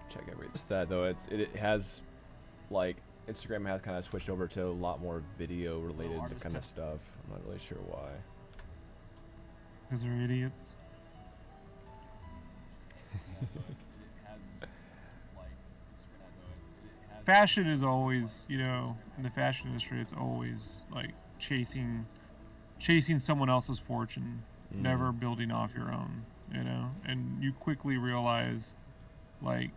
check everything. Just that though, it has, like, Instagram has kind of switched over to a lot more video related kind of stuff. I'm not really sure why. Because they're idiots. Fashion is always, you know, in the fashion industry, it's always like chasing someone else's fortune, never building off your own, you know. And you quickly realize, like,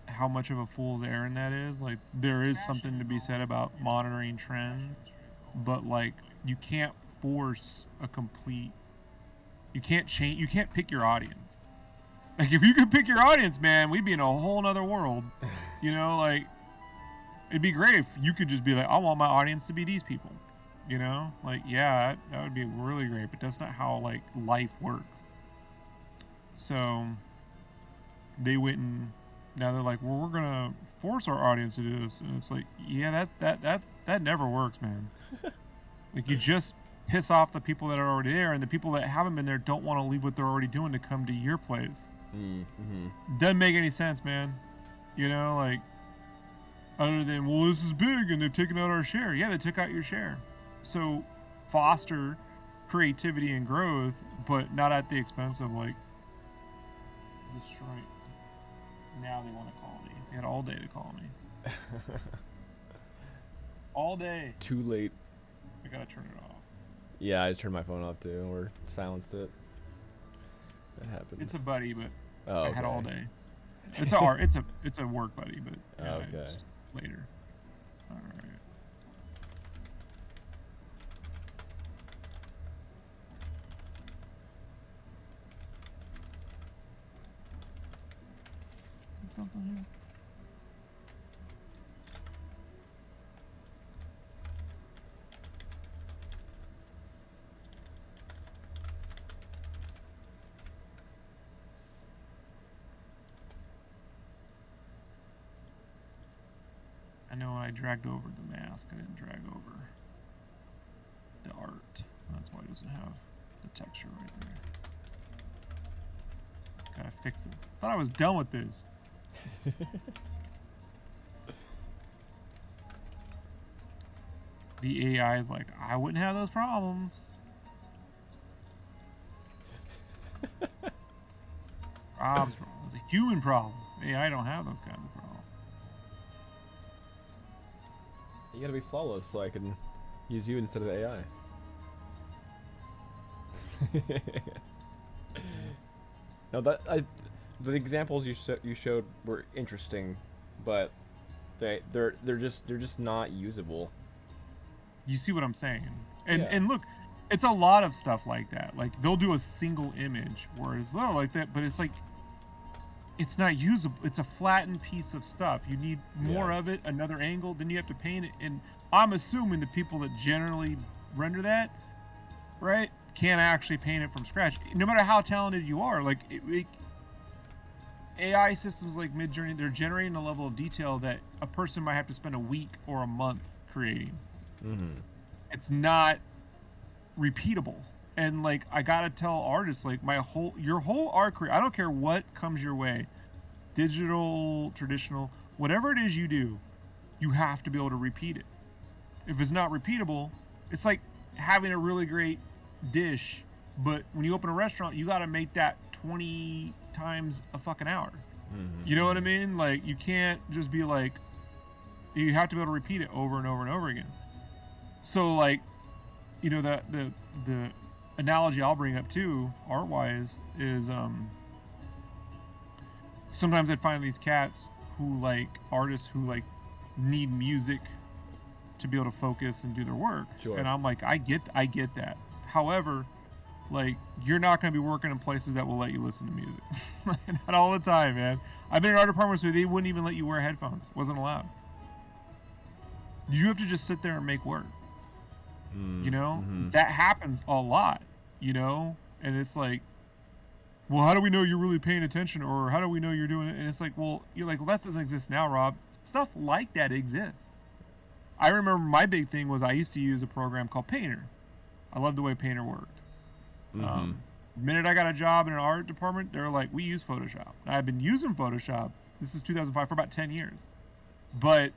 how much of a fool's errand that is. Like, there is something to be said about monitoring trend, but like, you can't force a complete. You can't change. You can't pick your audience. Like, if you could pick your audience, man, we'd be in a whole nother world. You know, like, it'd be great if you could just be like, I want my audience to be these people. You know, like, yeah, that would be really great, but that's not how, like, life works. So they went and now they're like, well, we're gonna force our audience to do this, and it's like, yeah, that never works, man. Like, you just piss off the people that are already there, and the people that haven't been there don't want to leave what they're already doing to come to your place. Doesn't make any sense, man. You know, like, other than, well, this is big and they've taken out our share. Yeah, they took out your share. So foster creativity and growth, but not at the expense of, like, destroying. Now they want to call me. They had all day to call me. All day. Too late. I gotta turn it off. Yeah, I just turned my phone off too, or silenced it. That happens. It's a buddy, but I had all day. It's a work buddy, but yeah, okay. just later. All right. Is something here? I know I dragged over the mask. I didn't drag over the art. That's why it doesn't have the texture right there. Gotta fix this. Thought I was done with this. The AI is like, I wouldn't have those problems. Rob's problems. Those are human problems. AI don't have those kinds of problems. You gotta be flawless so I can use you instead of the AI. No, the examples you showed were interesting, but they're just not usable. You see what I'm saying? And look, it's a lot of stuff like that. Like, they'll do a single image where it's like that, but it's like, it's not usable. It's a flattened piece of stuff. You need more of it, another angle, then you have to paint it. And I'm assuming the people that generally render that, right, can't actually paint it from scratch. No matter how talented you are, like, AI systems like Midjourney, they're generating a level of detail that a person might have to spend a week or a month creating. It's not repeatable. And, like, I gotta tell artists, like, your whole art career, I don't care what comes your way, digital, traditional, whatever it is you do, you have to be able to repeat it. If it's not repeatable, it's like having a really great dish, but when you open a restaurant, you gotta make that 20 times a fucking hour. You know what I mean? Like, you can't just be like, you have to be able to repeat it over and over and over again. So, like, you know, the analogy I'll bring up too, art-wise, is sometimes I'd find these cats who, like, artists who, like, need music to be able to focus and do their work. Sure. And I'm like, I get that. However, like, you're not going to be working in places that will let you listen to music. Not all the time, man. I've been in art departments where they wouldn't even let you wear headphones. Wasn't allowed. You have to just sit there and make work. You know? That happens a lot, you know? And it's like, well, how do we know you're really paying attention? Or how do we know you're doing it? And it's like, well, you're like, well, that doesn't exist now, Rob. Stuff like that exists. I remember my big thing was I used to use a program called Painter. I loved the way Painter worked. The minute I got a job in an art department, they were like, we use Photoshop. And I've been using Photoshop This is 2005 for about 10 years. But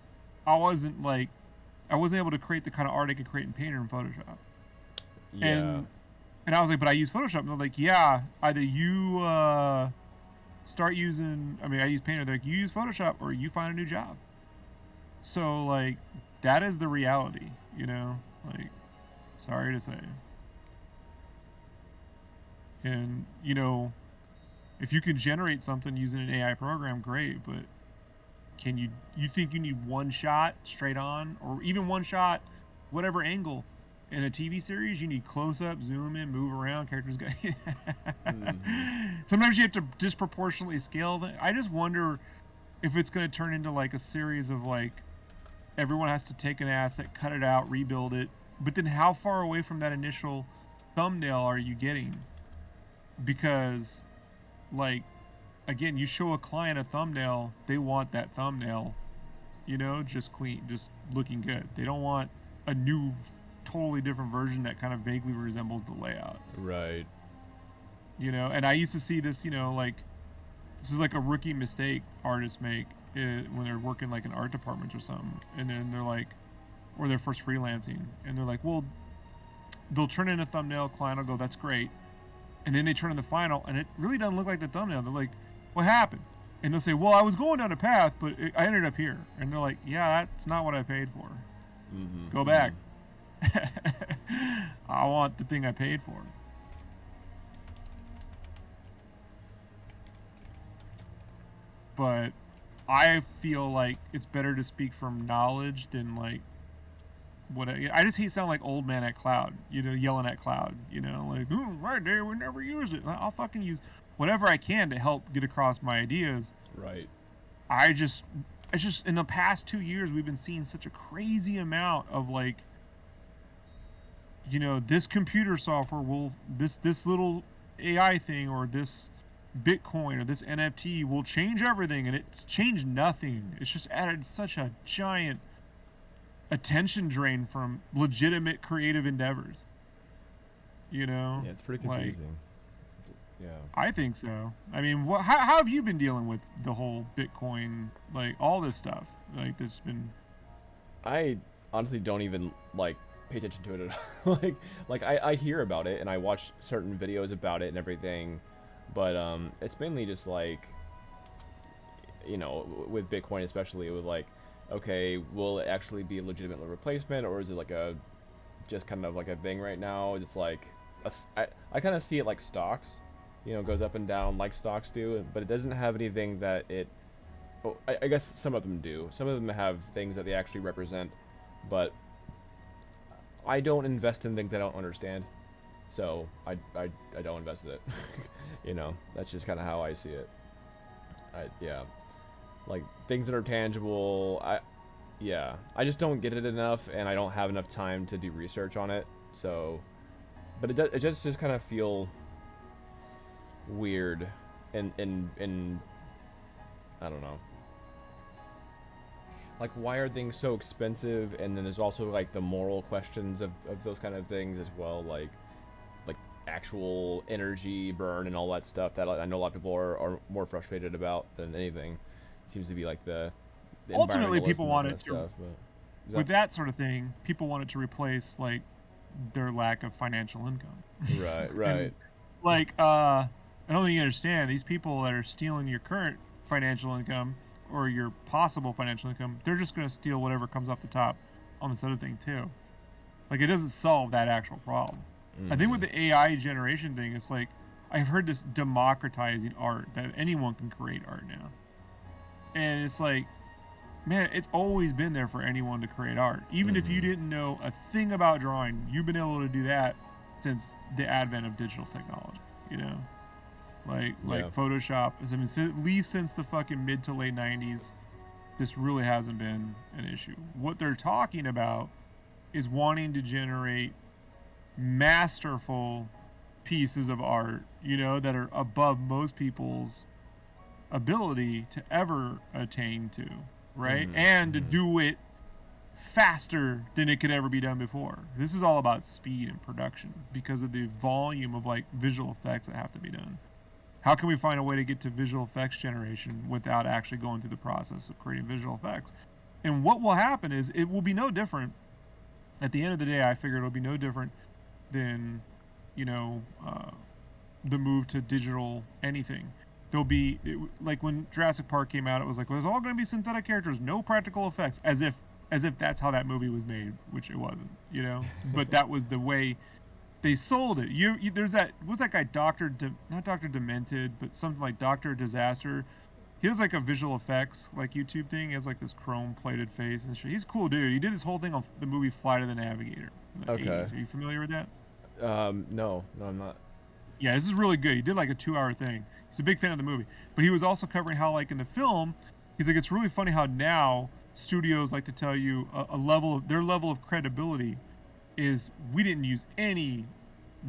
I wasn't able to create the kind of art I could create in Painter and Photoshop. Yeah. And I was like, but I use Photoshop. And they're like, yeah, either you start using, I use Painter. They're like, you use Photoshop or you find a new job. So, like, that is the reality, you know? Like, sorry to say. And, you know, if you can generate something using an AI program, great, but can you think you need one shot straight on, or even one shot, whatever angle? In a TV series, you need close up, zoom in, move around, characters go. Sometimes you have to disproportionately scale them. I just wonder if it's going to turn into like a series of like everyone has to take an asset, cut it out, rebuild it. But then how far away from that initial thumbnail are you getting? Because, like, again, you show a client a thumbnail, they want that thumbnail, you know, just clean, just looking good. They don't want a new, totally different version that kind of vaguely resembles the layout. Right. You know, and I used to see this, you know, like, this is like a rookie mistake artists make when they're working like in art departments or something. And then they're like, or they're first freelancing, and they're like, well, they'll turn in a thumbnail, client will go, that's great. And then they turn in the final, and it really doesn't look like the thumbnail. They're like, what happened? And they'll say, well, I was going down a path, but I ended up here. And they're like, yeah, that's not what I paid for. Go back. I want the thing I paid for. But I feel like it's better to speak from knowledge than like what I just hate sounding like old man at cloud, you know, yelling at cloud, you know, like, right there, we never use it. I'll fucking use whatever I can to help get across my ideas. Right. It's just in the past 2 years, we've been seeing such a crazy amount of like, you know, this computer software will, this little AI thing or this Bitcoin or this NFT will change everything, and it's changed nothing. It's just added such a giant attention drain from legitimate creative endeavors. You know? Yeah, it's pretty confusing. Like, yeah. I think so. I mean, how have you been dealing with the whole Bitcoin, like all this stuff? Like, that's been. I honestly don't even like pay attention to it at all. like I hear about it and I watch certain videos about it and everything, but it's mainly just like, you know, with Bitcoin especially, with like, okay, will it actually be a legitimate replacement, or is it like a just kind of like a thing right now? It's like I kind of see it like stocks, you know, goes up and down like stocks do, but it doesn't have anything that it. Oh, I guess some of them do. Some of them have things that they actually represent, but I don't invest in things I don't understand, so I don't invest in it. You know, that's just kind of how I see it. Yeah. Like things that are tangible, I just don't get it enough, and I don't have enough time to do research on it. So, but it just kind of feel weird, and I don't know. Like, why are things so expensive? And then there's also like the moral questions of those kind of things as well, like actual energy burn and all that stuff that I know a lot of people are more frustrated about than anything. Seems to be like the ultimately people want it to stuff, with that sort of thing, people want it to replace like their lack of financial income. Right. And, like I don't think you understand, these people that are stealing your current financial income or your possible financial income, they're just going to steal whatever comes off the top on this other thing too. Like, it doesn't solve that actual problem. I think with the AI generation thing, it's like I've heard this democratizing art, that anyone can create art now. And it's like, man, it's always been there for anyone to create art. Even if you didn't know a thing about drawing, you've been able to do that since the advent of digital technology, you know? Like Photoshop. I mean, at least since the fucking mid to late 90s, this really hasn't been an issue. What they're talking about is wanting to generate masterful pieces of art, you know, that are above most people's ability to ever attain to, right? And to do it faster than it could ever be done before. This is all about speed and production because of the volume of like visual effects that have to be done. How can we find a way to get to visual effects generation without actually going through the process of creating visual effects? And what will happen is it will be no different. At the end of the day, I figure it'll be no different than, you know, the move to digital anything. There'll be like when Jurassic Park came out, it was like, well, there's all going to be synthetic characters, no practical effects, as if that's how that movie was made, which it wasn't, you know. But that was the way they sold it. There's that, what's that guy, not Doctor Demented, but something like Doctor Disaster. He has like a visual effects like YouTube thing. He has like this chrome plated face and shit. He's a cool dude. He did his whole thing on the movie Flight of the Navigator. Okay. 80s. Are you familiar with that? No, I'm not. Yeah, this is really good. He did like a 2-hour thing. He's a big fan of the movie. But he was also covering how, like, in the film, he's like, it's really funny how now studios like to tell you their level of credibility is we didn't use any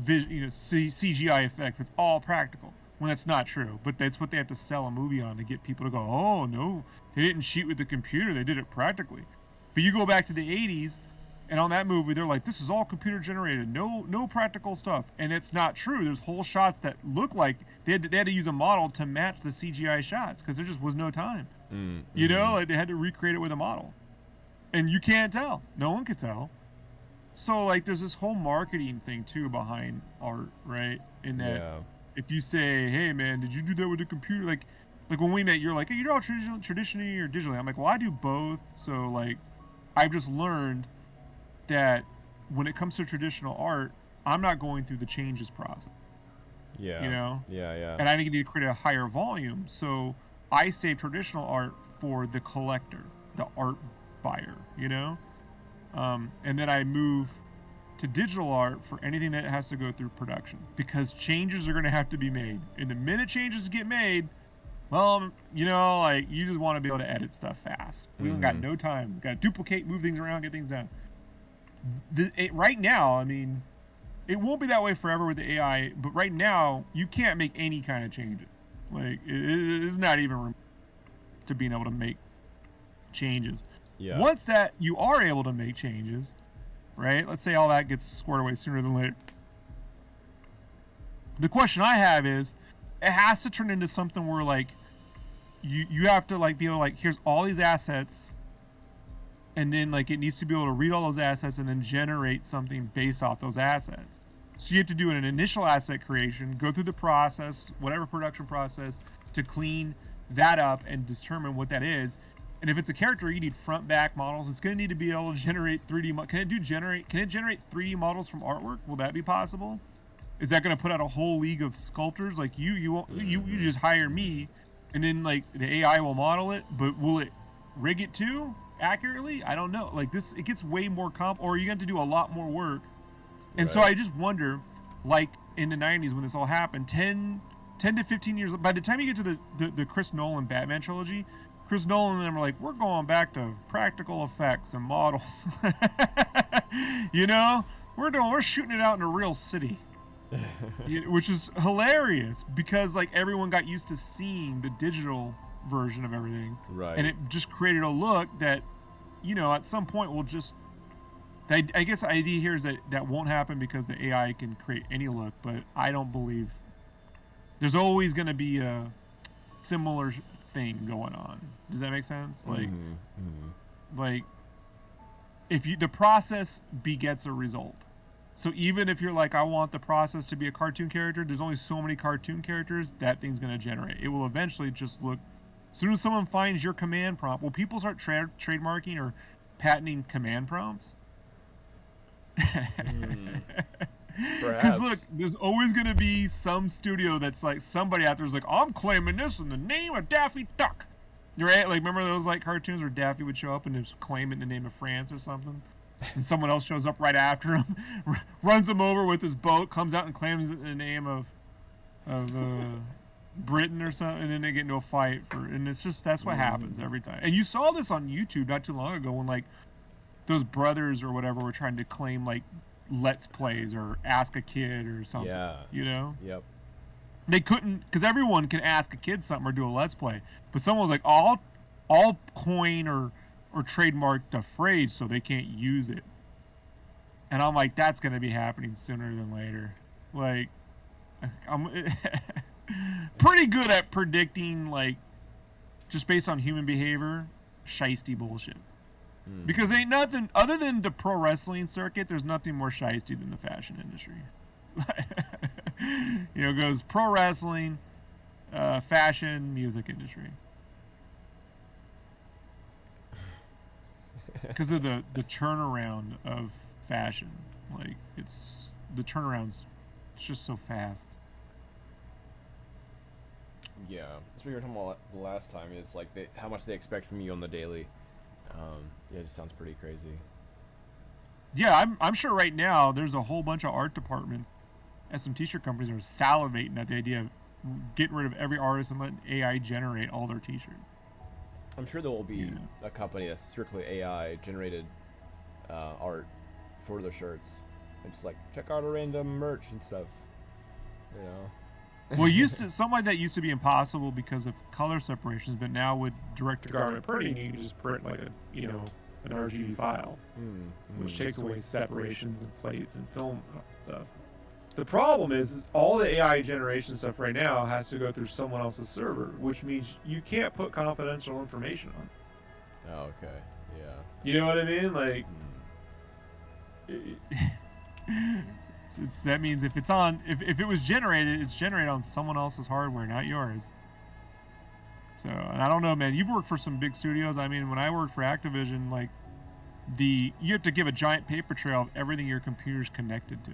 CGI effects. It's all practical. When that's not true. But that's what they have to sell a movie on to get people to go, oh, no, they didn't shoot with the computer. They did it practically. But you go back to the 80s, and on that movie, they're like, this is all computer generated, no practical stuff. And it's not true. There's whole shots that look like they had to use a model to match the CGI shots because there just was no time. You know, like they had to recreate it with a model. And you can't tell. No one could tell. So, like, there's this whole marketing thing, too, behind art, right? In that if you say, hey, man, did you do that with the computer? Like when we met, you're like, hey, you draw traditionally or digitally? I'm like, well, I do both. So, like, I've just learned that when it comes to traditional art, I'm not going through the changes process. Yeah. You know? Yeah. And I need to create a higher volume. So I save traditional art for the collector, the art buyer, you know? And then I move to digital art for anything that has to go through production because changes are going to have to be made. And the minute changes get made, well, you know, like you just want to be able to edit stuff fast. We don't got no time. We got to duplicate, move things around, get things done. Right now, I mean, it won't be that way forever with the AI, but right now, you can't make any kind of changes. Like, it's not even to being able to make changes. Yeah. Once that you are able to make changes, right? Let's say all that gets squared away sooner than later. The question I have is, it has to turn into something where, like, you have to, like, be able to, like, here's all these assets, and then, like, it needs to be able to read all those assets and then generate something based off those assets. So you have to do an initial asset creation, go through the process, whatever production process, to clean that up and determine what that is. And if it's a character, you need front back models. It's going to need to be able to generate 3D. Can it generate 3D models from artwork? Will that be possible? Is that going to put out a whole league of sculptors? Like you just hire me, and then like the AI will model it, but will it rig it too accurately? I don't know. Like this, it gets way more or you're going to do a lot more work. And so I just wonder, like in the 90s when this all happened, 10 to 15 years, by the time you get to the Chris Nolan Batman trilogy, Chris Nolan and them are like, we're going back to practical effects and models. You know, we're shooting it out in a real city. Which is hilarious because like everyone got used to seeing the digital version of everything, right? And it just created a look that, you know, at some point will just. I guess the idea here is that won't happen because the AI can create any look, but I don't believe there's always going to be a similar thing going on. Does that make sense? Like, like if the process begets a result. So even if you're like, I want the process to be a cartoon character, there's only so many cartoon characters that thing's going to generate. It will eventually just look, as soon as someone finds your command prompt, will people start trademarking or patenting command prompts? Because look, there's always going to be some studio that's like, somebody out there's like, I'm claiming this in the name of Daffy Duck. Right? Like, remember those like cartoons where Daffy would show up and just claim it in the name of France or something? And someone else shows up right after him, runs him over with his boat, comes out and claims it in the name of Britain or something, and then they get into a fight and it's just, that's what happens every time. And you saw this on YouTube not too long ago when like those brothers or whatever were trying to claim like Let's Plays or Ask a Kid or something. Yeah. You know? Yep. They couldn't, because everyone can ask a kid something or do a Let's Play, but someone was like, I'll coin or trademark the phrase so they can't use it. And I'm like, that's going to be happening sooner than later. Like, pretty good at predicting, like, just based on human behavior, shiesty bullshit. Because ain't nothing other than the pro wrestling circuit. There's nothing more shiesty than the fashion industry. It goes pro wrestling, fashion, music industry. Because of the turnaround of fashion, like the turnaround's just so fast. Yeah, that's what you were talking about the last time. Is like how much they expect from you on the daily. Yeah, it just sounds pretty crazy. Yeah, I'm sure right now there's a whole bunch of art departments at some t-shirt companies are salivating at the idea of getting rid of every artist and letting AI generate all their t-shirts. I'm sure there will be a company that's strictly AI generated art for their shirts. It's like, check out our random merch and stuff. Well, something like that used to be impossible because of color separations, but now with direct-to-garment printing, you can just print like an RGB file, which takes away separations and plates and film stuff. The problem is all the AI generation stuff right now has to go through someone else's server, which means you can't put confidential information on. Oh, okay. Yeah. You know what I mean? Like, that means if it was generated, it's generated on someone else's hardware, not yours. So, and I don't know, man. You've worked for some big studios. I mean, when I worked for Activision, like you have to give a giant paper trail of everything your computer's connected to.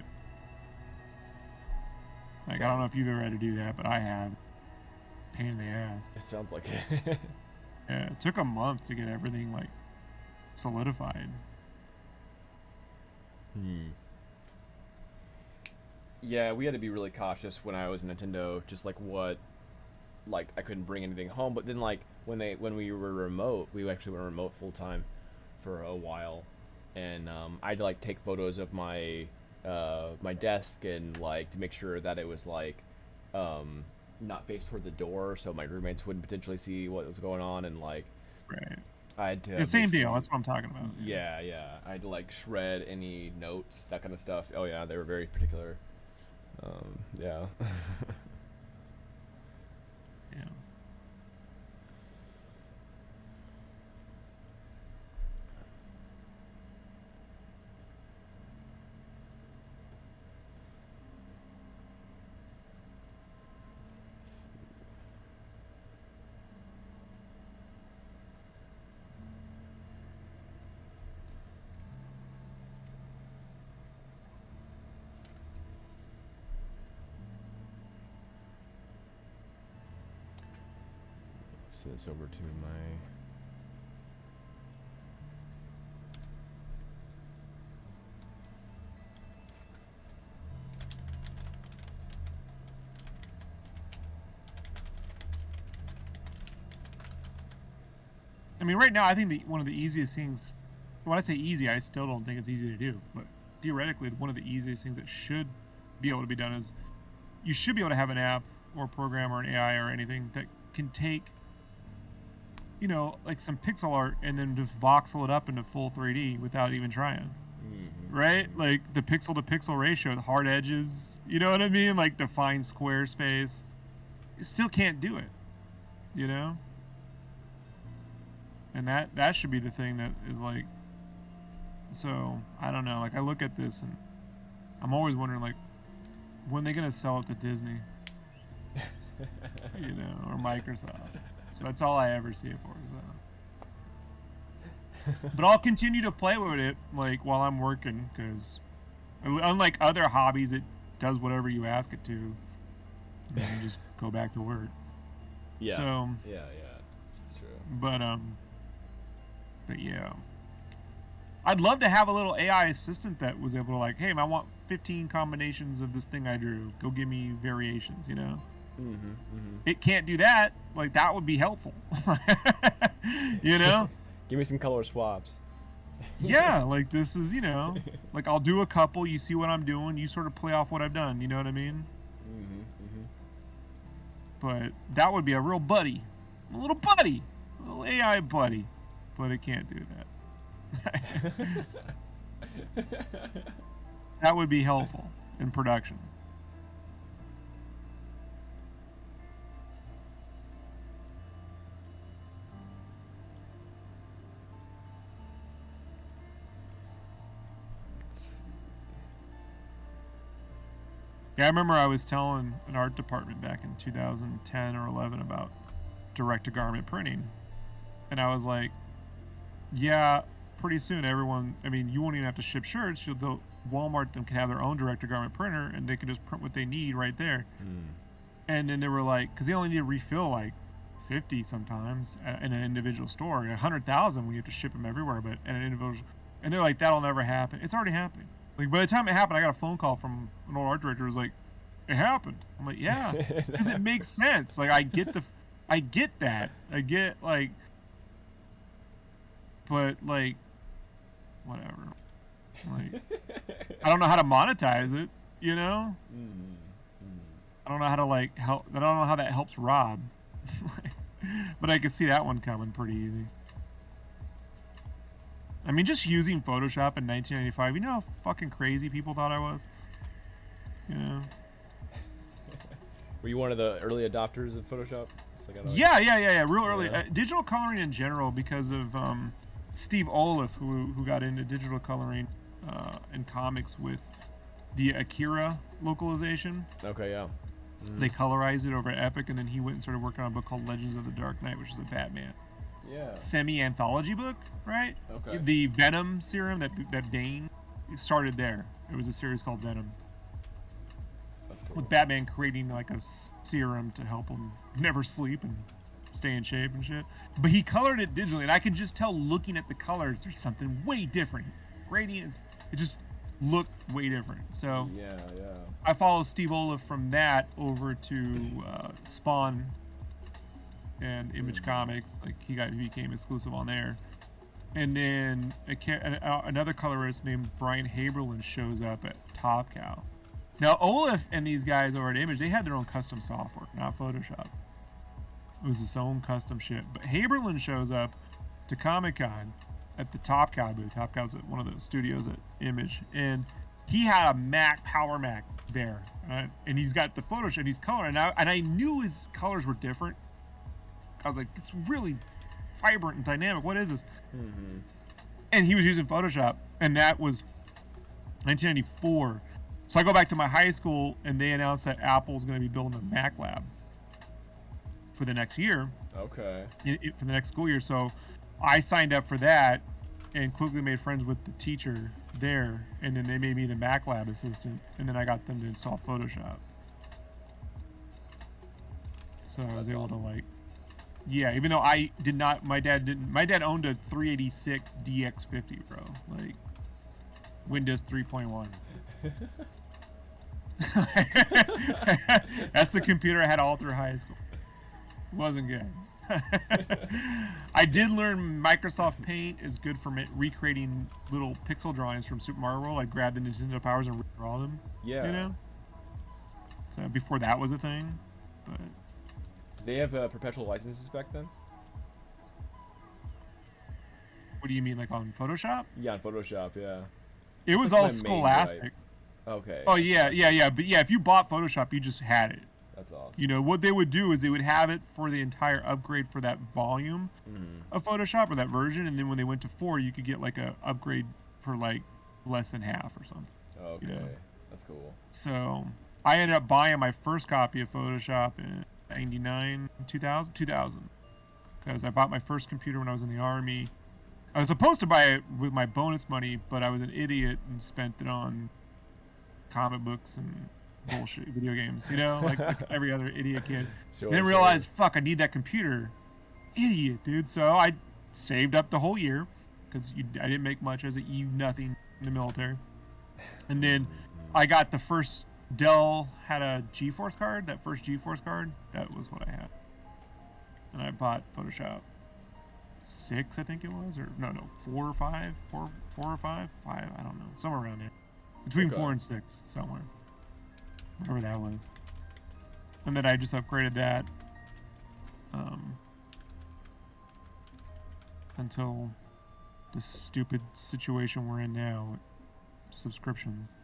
Like, I don't know if you've ever had to do that, but I have. Pain in the ass. It sounds like it. Yeah, it took a month to get everything like solidified. Yeah, we had to be really cautious when I was in Nintendo, just like I couldn't bring anything home, but then like when we were remote, we actually went remote full time for a while, and I had to like take photos of my my desk and like to make sure that it was like not faced toward the door so my roommates wouldn't potentially see what was going on, and like I had to the same deal. That's what I'm talking about. Yeah, I had to like shred any notes, that kind of stuff. Oh yeah, they were very particular. Yeah. Yeah. Send this over to my I mean, right now, I think one of the easiest things, when I say easy, I still don't think it's easy to do, but theoretically, one of the easiest things that should be able to be done is you should be able to have an app or a program or an AI or anything that can take, like some pixel art and then just voxel it up into full 3D without even trying. Right? Like the pixel to pixel ratio, the hard edges, you know what I mean? Like define square space. You still can't do it, And that should be the thing that is like, so I don't know, like I look at this and I'm always wondering like, when are they gonna sell it to Disney? Or Microsoft. So that's all I ever see it for. So. But I'll continue to play with it like while I'm working, because unlike other hobbies, it does whatever you ask it to, and you just go back to work. Yeah. So, yeah, it's true. But yeah, I'd love to have a little AI assistant that was able to like, hey, I want 15 combinations of this thing I drew. Go give me variations, It can't do that. Like, that would be helpful. Give me some color swaps. Yeah, like this is, like I'll do a couple, you see what I'm doing, you sort of play off what I've done, you know what I mean? But that would be a real buddy. A little AI buddy. But it can't do that. That would be helpful in production. Yeah, I remember I was telling an art department back in 2010 or 11 about direct-to-garment printing, and I was like, yeah, pretty soon everyone, I mean, you won't even have to ship shirts. Walmart them can have their own direct-to-garment printer, and they can just print what they need right there. And then they were like, because they only need to refill like 50 sometimes in an individual store, 100,000 when you have to ship them everywhere, but in an individual, and they're like, that'll never happen. It's already happening. Like, by the time it happened, I got a phone call from an old art director who was like, it happened. I'm like, yeah, because it makes sense. Like, I get that. I get, like, but, like, whatever. Like, I don't know how to monetize it, you know? I don't know how to, like, help. I don't know how that helps Rob. But I could see that one coming pretty easy. I mean, just using Photoshop in 1995, you know how fucking crazy people thought I was? You know? Were you one of the early adopters of Photoshop? Yeah. Real early. Digital coloring in general, because of Steve Oliff, who got into digital coloring and comics with the Akira localization. Okay, yeah. They colorized it over Epic, and then he went and started working on a book called Legends of the Dark Knight, which is a Batman semi-anthology book, right? Okay. The Venom serum that Bane started there. It was a series called Venom. That's cool. With Batman creating like a serum to help him never sleep and stay in shape and shit. But he colored it digitally, and I could just tell looking at the colors, there's something way different. Gradient, it just looked way different. So yeah. I follow Steve Oliff from that over to Spawn and Image Comics. Like he became exclusive on there. And then another colorist named Brian Haberlin shows up at Top Cow. Now Oliff and these guys over at Image, they had their own custom software, not Photoshop. It was its own custom shit. But Haberlin shows up to Comic-Con at the Top Cow booth. Top Cow's at one of the studios at Image, and he had a Power Mac there, and he's got the Photoshop, and he's coloring. And I knew his colors were different. I was like, it's really vibrant and dynamic. What is this? And he was using Photoshop, and that was 1994. So I go back to my high school, and they announced that Apple's going to be building a Mac lab for the next year. Okay. For the next school year. So I signed up for that and quickly made friends with the teacher there, and then they made me the Mac lab assistant, and then I got them to install Photoshop. So I was able to, like, yeah, even though I did not, my dad owned a 386 DX50, bro. Like, Windows 3.1. That's the computer I had all through high school. It wasn't good. I did learn Microsoft Paint is good for recreating little pixel drawings from Super Mario World. I grabbed the Nintendo Powers and redraw them. Yeah. You know? So before that was a thing. But did they have perpetual licenses back then? What do you mean, like on Photoshop? Yeah, on Photoshop, yeah. It was all Scholastic. Okay. Oh, yeah. But yeah, if you bought Photoshop, you just had it. That's awesome. You know, what they would do is they would have it for the entire upgrade for that volume of Photoshop or that version, and then when they went to 4, you could get like a upgrade for like less than half or something. Okay. You know? That's cool. So I ended up buying my first copy of Photoshop in 99, 2000, because I bought my first computer when I was in the Army. I was supposed to buy it with my bonus money, but I was an idiot and spent it on comic books and bullshit video games, you know, like every other idiot kid. Then realized, fuck, I need that computer. Idiot, dude. So I saved up the whole year because I didn't make much as a nothing in the military. And then I got the first Dell had a GeForce card. That first GeForce card, that was what I had. And I bought Photoshop 6, I think it was, or no, 4 or 5, 4 or 5, I don't know, somewhere around there, between 4 and 6, somewhere, whatever that was. And then I just upgraded that until the stupid situation we're in now with subscriptions,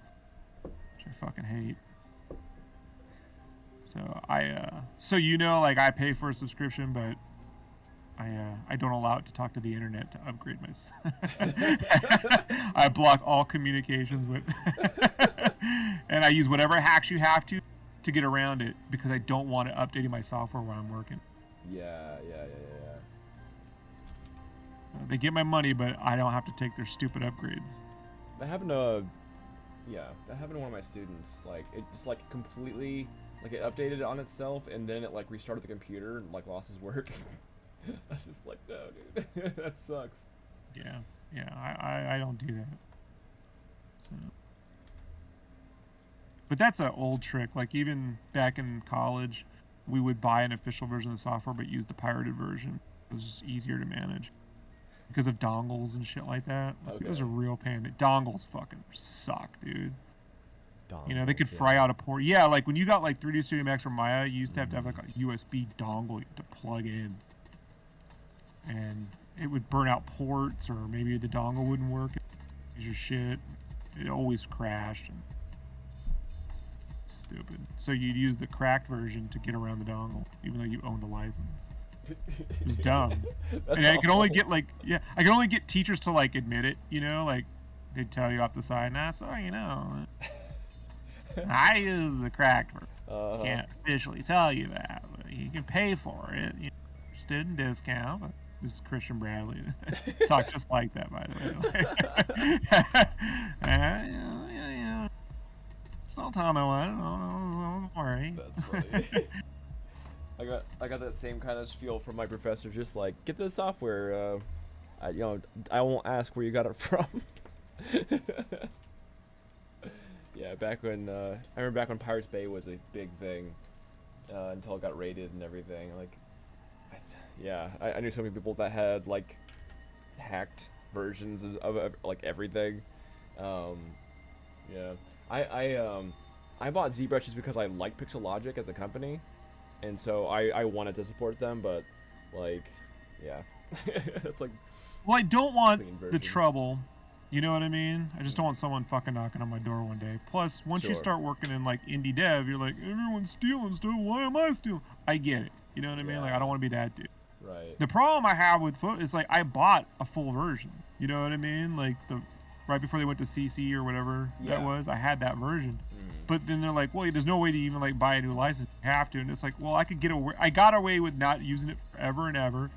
which I fucking hate. So so you know, like, I pay for a subscription, but I don't allow it to talk to the internet to upgrade my. I block all communications with And I use whatever hacks you have to get around it because I don't want it updating my software while I'm working. Yeah. They get my money, but I don't have to take their stupid upgrades. That happened to, that happened to one of my students. Like, it just, like, completely, like, it updated on itself, and then it, like, restarted the computer and, like, lost his work. I was just like, no, dude. That sucks. Yeah, I don't do that. So. But that's an old trick. Like, even back in college, we would buy an official version of the software, but use the pirated version. It was just easier to manage. Because of dongles and shit like that. Like, Okay. it was a real pain. Dongles fucking suck, dude. Dongles, You know, they could fry out a port. Yeah, like when you got like 3D Studio Max or Maya, you used to have like a USB dongle to plug in. And it would burn out ports, or maybe the dongle wouldn't work. Use your shit. It always crashed. And stupid. So you'd use the cracked version to get around the dongle, even though you owned a license. It was dumb. And I could only get I could only get teachers to like admit it, you know, like they'd tell you off the side, nah, so you know, I use the cracked version. Can't officially tell you that, but you can pay for it. You know, student discount. But this is Christian Bradley. Talk just like that, by the way. It's not time I want. Don't worry. That's funny. I got that same kind of spiel from my professor, just like, get the software, I won't ask where you got it from. Yeah, back when, I remember back when Pirates Bay was a big thing, until it got raided and everything, like, I knew so many people that had, like, hacked versions of like, everything. Yeah. I bought ZBrush just because I like Pixelogic as a company. And so I wanted to support them, but, like, yeah. It's like... Well, I don't want the trouble. You know what I mean? I just don't want someone fucking knocking on my door one day. Plus, once you start working in, like, indie dev, you're like, everyone's stealing stuff. Why am I stealing? I get it. You know what I mean? Like, I don't want to be that dude. Right. The problem I have with Foot is, like, I bought a full version. You know what I mean? Like, right before they went to CC or whatever that was, I had that version. But then they're like, well, there's no way to even like buy a new license. You have to. And it's like, well, I got away with not using it forever and ever.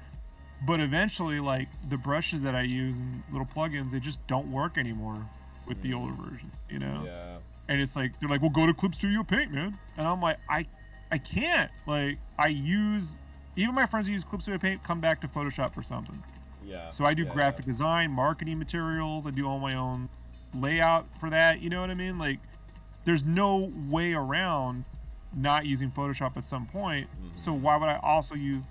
But eventually, like, the brushes that I use and little plugins, they just don't work anymore with the older version, you know? Yeah. And it's like, they're like, well, go to Clip Studio Paint, man. And I'm like, I can't. Like, even my friends who use Clip Studio Paint come back to Photoshop for something. Yeah. So I do graphic design, marketing materials. I do all my own layout for that. You know what I mean? Like, there's no way around not using Photoshop at some point. So why would I also use,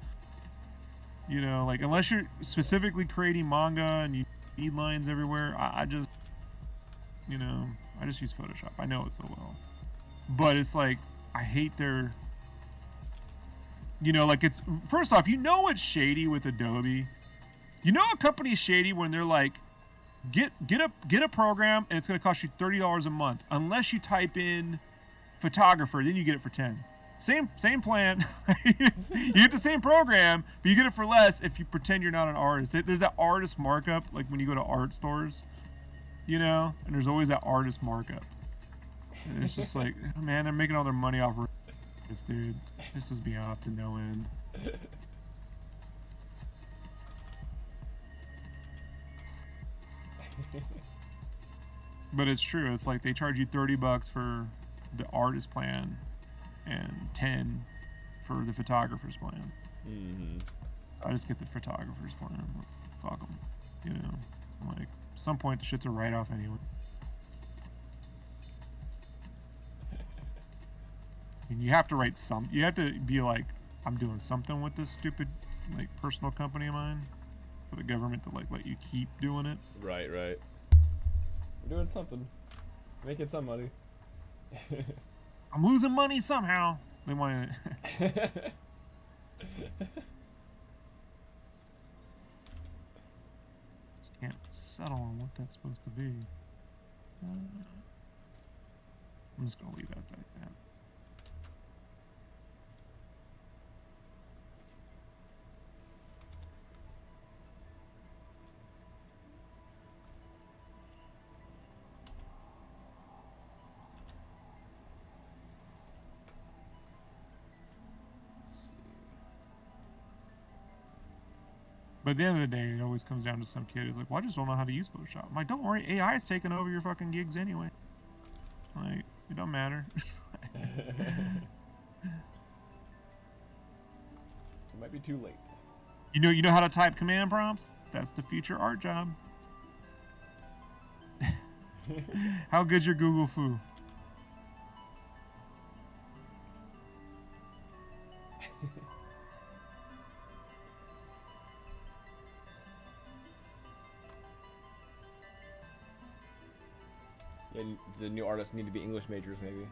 you know, like, unless you're specifically creating manga and you need lines everywhere, I just, you know, I just use Photoshop. I know it so well. But it's like, I hate their, you know, like, it's, first off, you know it's shady with Adobe. You know a company's shady when they're like, get a program and it's going to cost you $30 a month unless you type in photographer, then you get it for 10. Same plan. You get the same program, but you get it for less if you pretend you're not an artist. There's that artist markup, like when you go to art stores, you know, and there's always that artist markup. And it's just like, man, they're making all their money off this, dude. This is me off to no end. But it's true. It's like they charge you $30 for the artist plan and 10 for the photographer's plan. I just get the photographer's plan. Fuck them. You know, like, at some point the shit's a write-off anyway. And you have to write you have to be like, I'm doing something with this stupid, like, personal company of mine for the government to, like, let you keep doing it. Right. We're doing something. Making some money. I'm losing money somehow. They want to. Just can't settle on what that's supposed to be. I'm just gonna leave that like that. But at the end of the day, it always comes down to some kid who's like, well, I just don't know how to use Photoshop. I'm like, don't worry, AI is taking over your fucking gigs anyway. Like, it don't matter. It might be too late. You know how to type command prompts? That's the future art job. How good's your Google foo? Yeah, the new artists need to be English majors, maybe.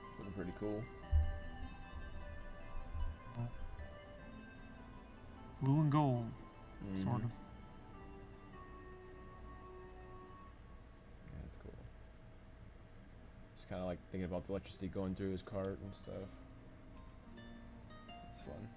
It's looking pretty cool. Blue and gold, sort of. Yeah, that's cool. Just kind of like thinking about the electricity going through his cart and stuff. It's fun.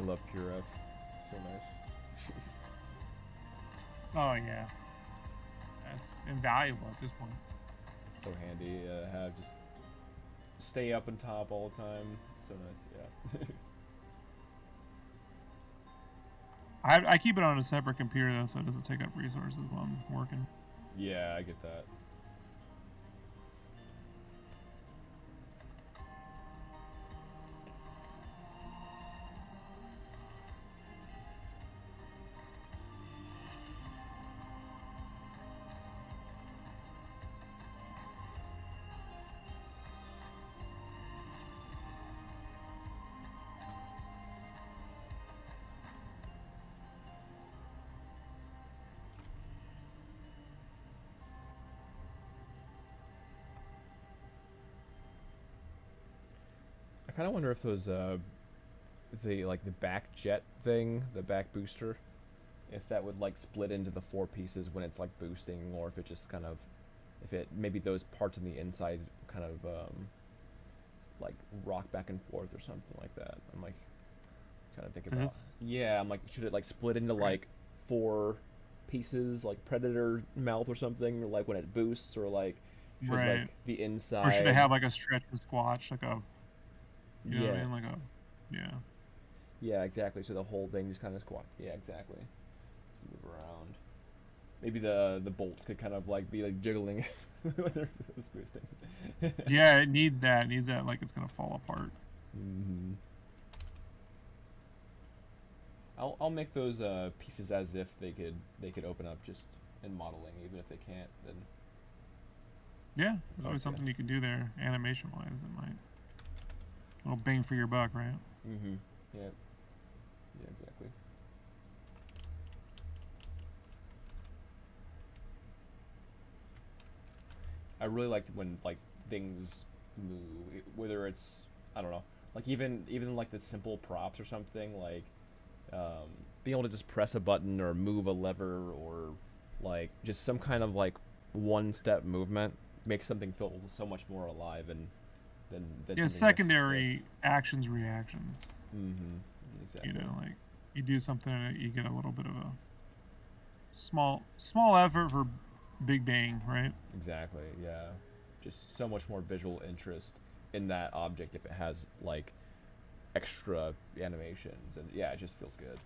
love Pure F. So nice. Oh yeah, that's invaluable at this point. It's so handy to have just stay up on top all the time. It's so nice, yeah. I keep it on a separate computer though, so it doesn't take up resources while I'm working. Yeah, I get that. I kind of wonder if those the back jet thing, the back booster, if that would like split into the 4 pieces when it's like boosting, or if it just kind of, if it maybe those parts on the inside kind of like rock back and forth or something like that. I'm like kind of thinking about. Yeah, I'm like, should it like split into like 4 pieces, like Predator mouth or something, or like when it boosts, or like should like the inside, or should it have like a stretch and squash, like a, you know yeah, what I mean, like a, yeah. Yeah, exactly. So the whole thing just kind of squat. Yeah, exactly. Just move around. Maybe the bolts could kind of like be like jiggling when they're boosting. Yeah, it needs that. It needs that, like it's gonna fall apart. Mm-hmm. I'll make those pieces as if they could open up just in modeling, even if they can't. Then yeah, there's always something you can do there, animation wise. That might a little bang for your buck, right? Mm-hmm. Yeah. Yeah, exactly. I really like when like things move, whether it's, I don't know, like even like the simple props or something, like being able to just press a button or move a lever, or like just some kind of like one-step movement makes something feel so much more alive and than yeah, secondary actions, reactions. Mm-hmm. Exactly. You know, like you do something and you get a little bit of a small effort for big bang, right? Exactly. Yeah. Just so much more visual interest in that object if it has like extra animations, and yeah, it just feels good.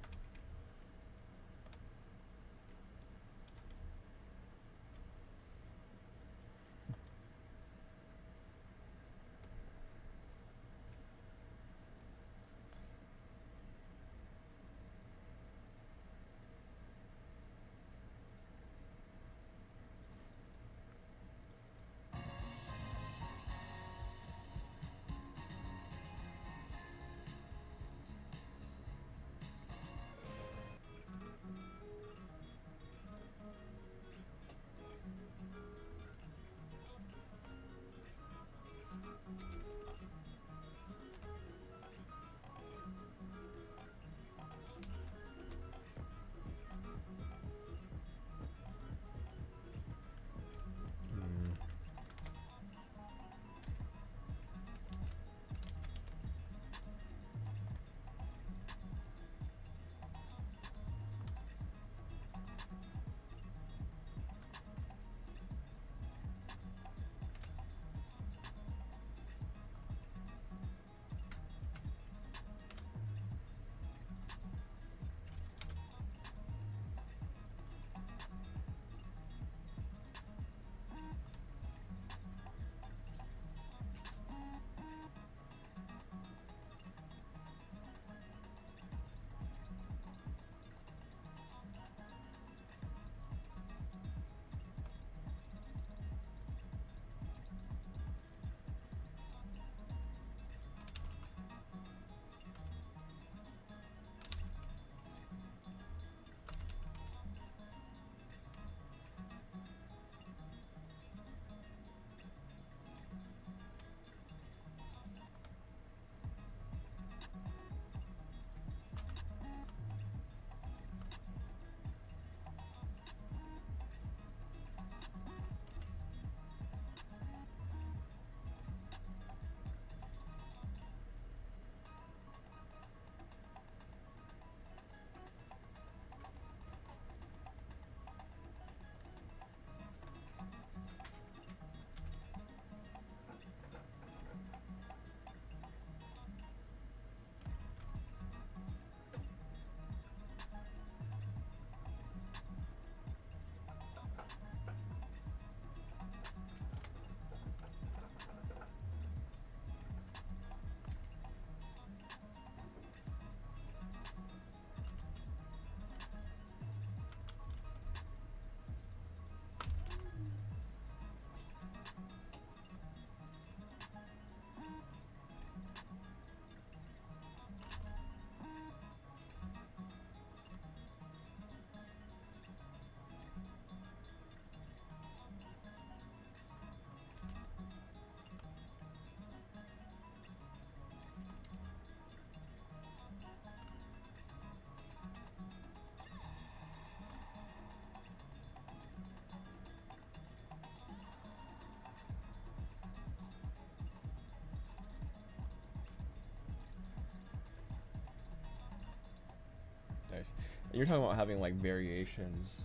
Nice. And you're talking about having like variations,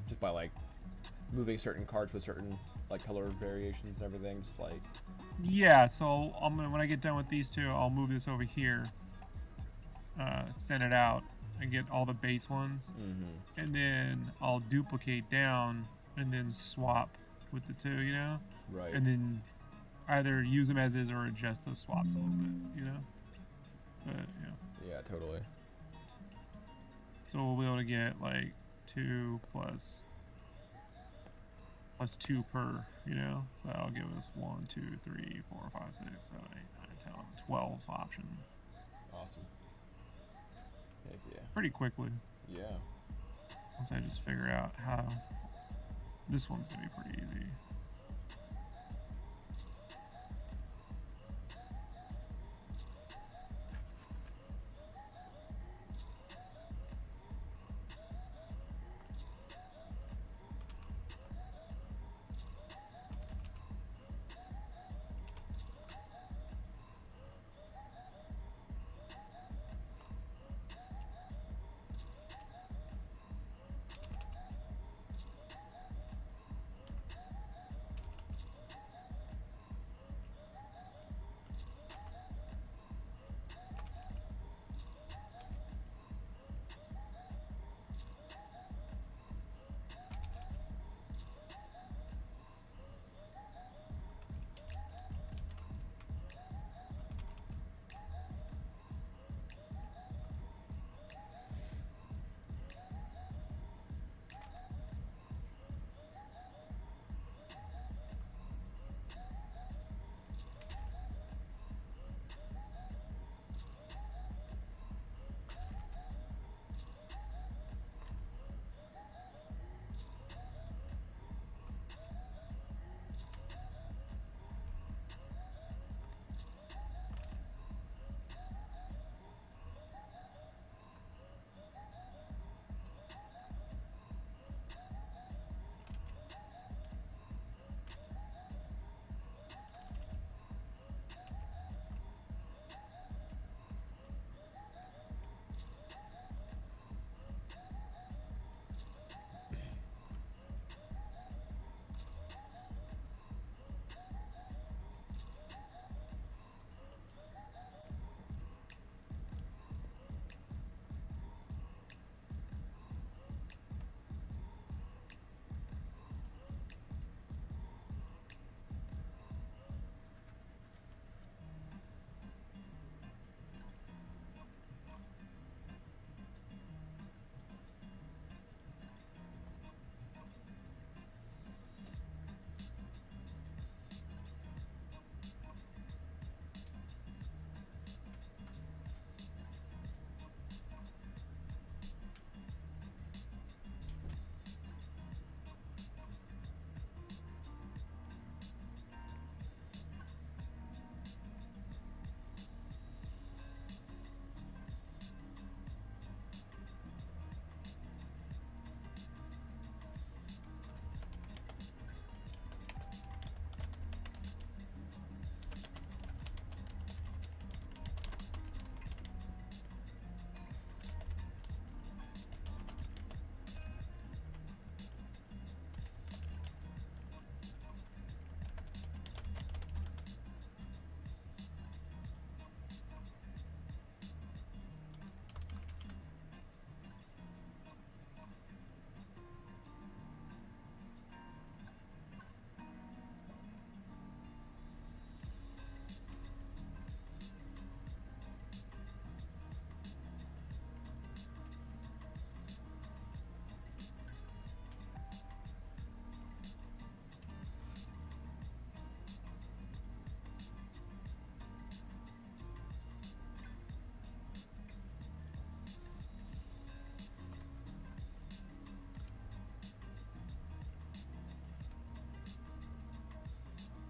just by like moving certain cards with certain like color variations and everything. Just like Yeah, so when I get done with these two, I'll move this over here, send it out, and get all the base ones, and then I'll duplicate down and then swap with the two, you know, right. and then either use them as is or adjust those swaps a little bit, you know. But yeah, Yeah, totally. so we'll be able to get like 2 plus 2 per, you know. So that'll give us 1, 2, 3, 4, 5, 6, 7, 8, 9, 10, 12 options. Awesome. Heck yeah. Pretty quickly. Yeah. Once I just figure out how this one's gonna be pretty easy.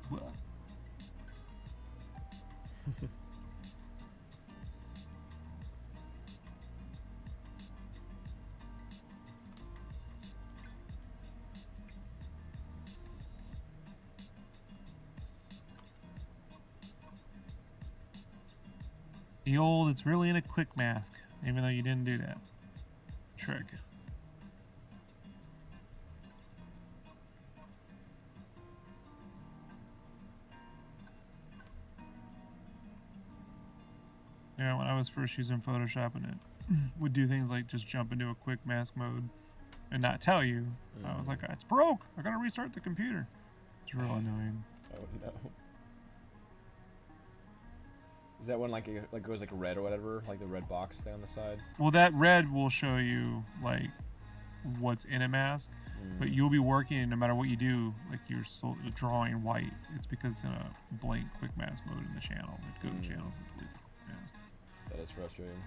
Well, the old, it's really in a quick mask. even though you didn't do that trick. Yeah, when I was first using Photoshop and it would do things like just jump into a quick mask mode and not tell you, I was like, it's broke. I gotta restart the computer. It's real annoying. Oh no. Is that when like it goes like red or whatever, like the red box thing on the side? Well, that red will show you like what's in a mask, but you'll be working no matter what you do, like you're still drawing white. It's because it's in a blank quick mask mode in the channel. You have to go to the channels and delete the mask. That is frustrating.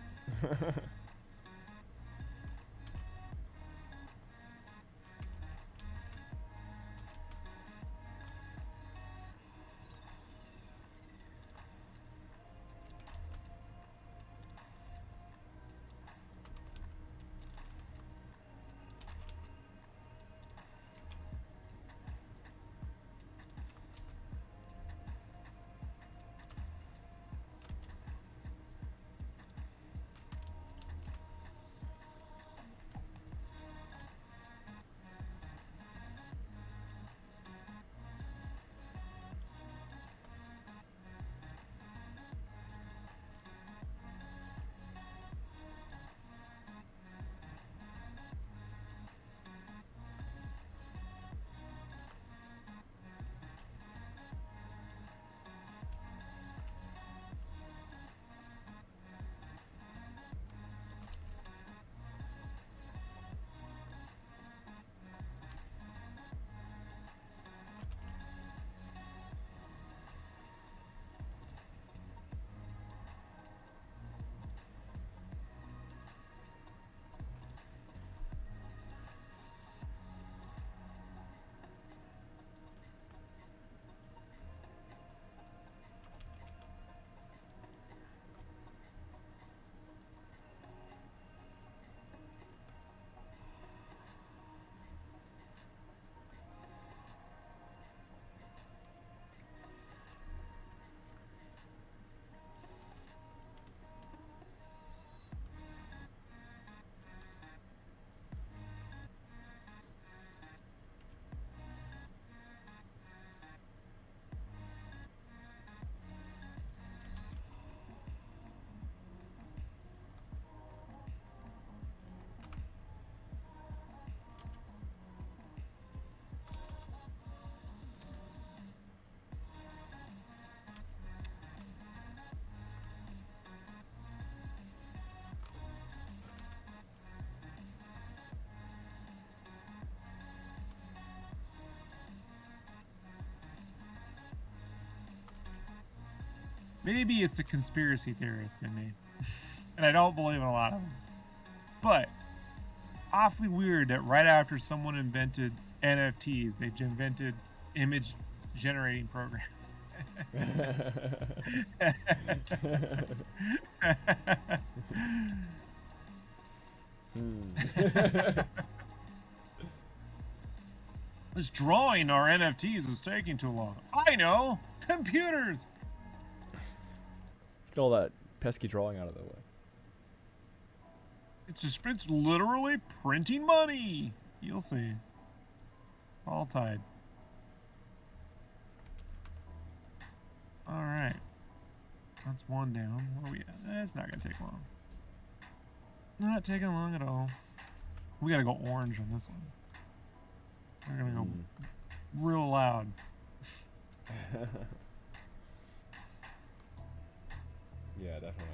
Maybe it's a conspiracy theorist in me, and I don't believe in a lot of them. But awfully weird that right after someone invented NFTs, they invented image generating programs. This drawing our NFTs is taking too long. I know! Computers! Get all that pesky drawing out of the way. It's literally printing money. You'll see. All tied. All right. That's one down. Where are we at? It's not gonna take long. Not taking long at all. We gotta go orange on this one. We're gonna go real loud. Yeah, definitely.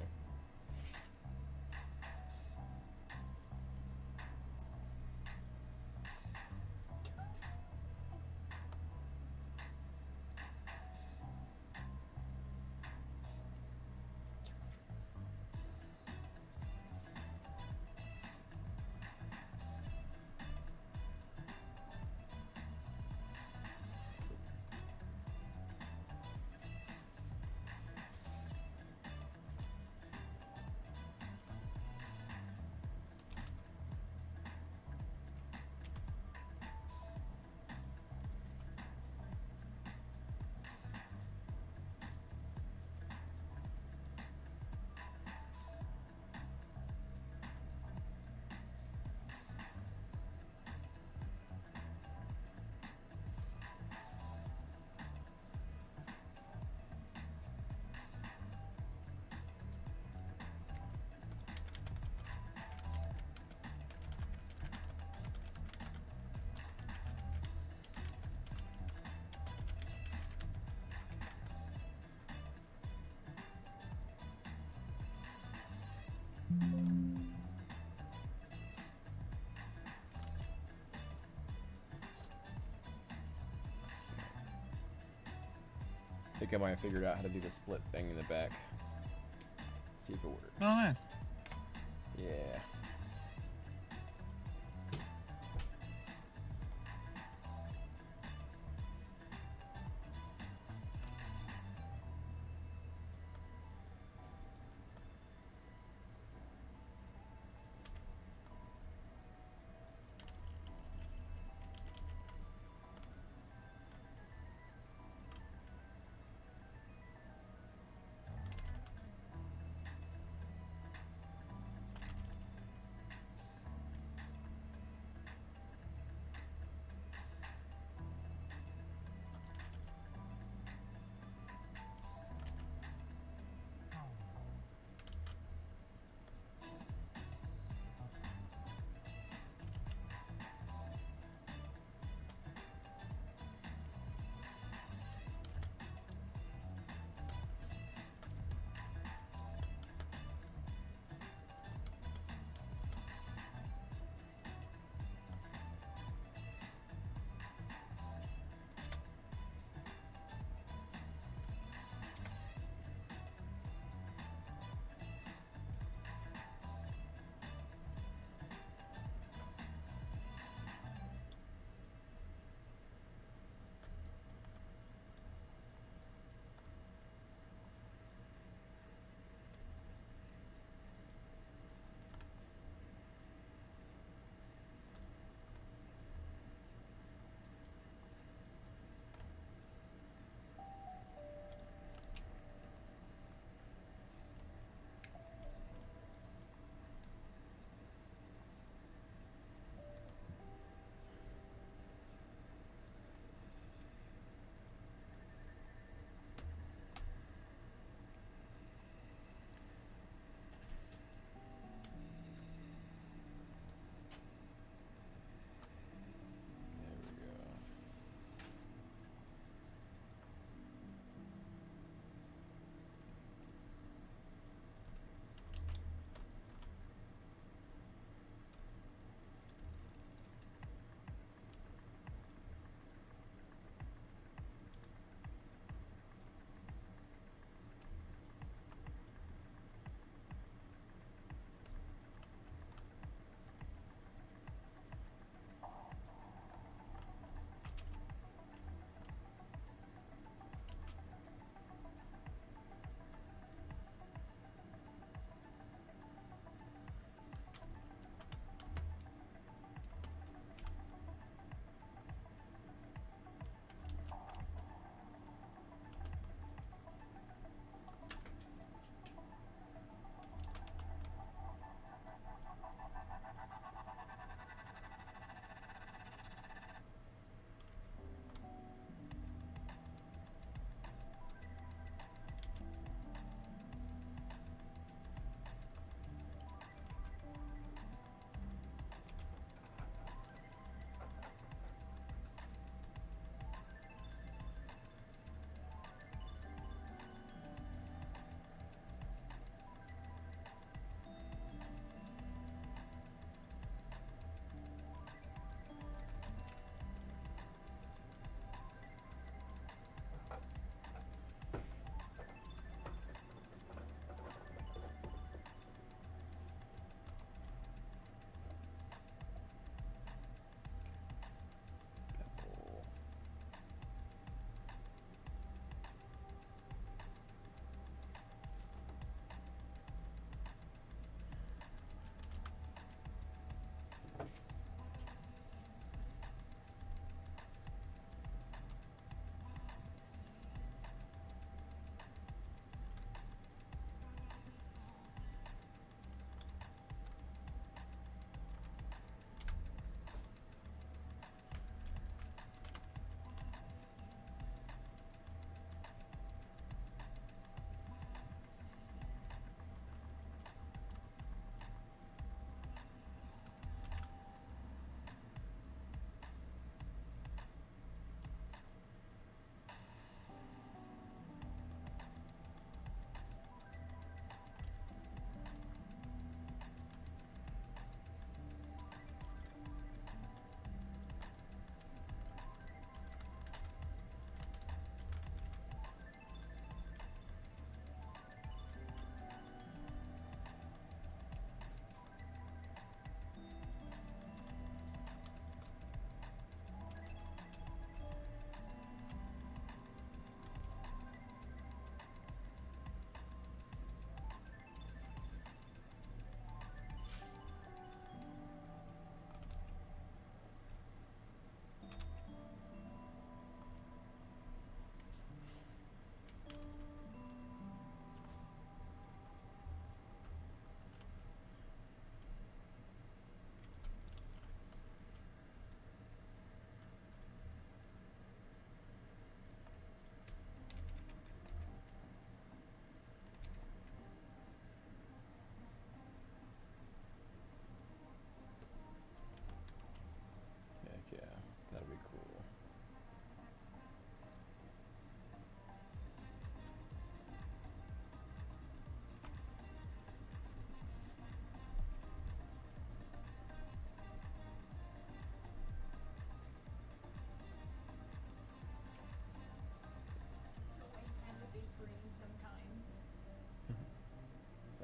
think I might have figured out how to do the split thing in the back. See if it works. Oh, nice. Yeah.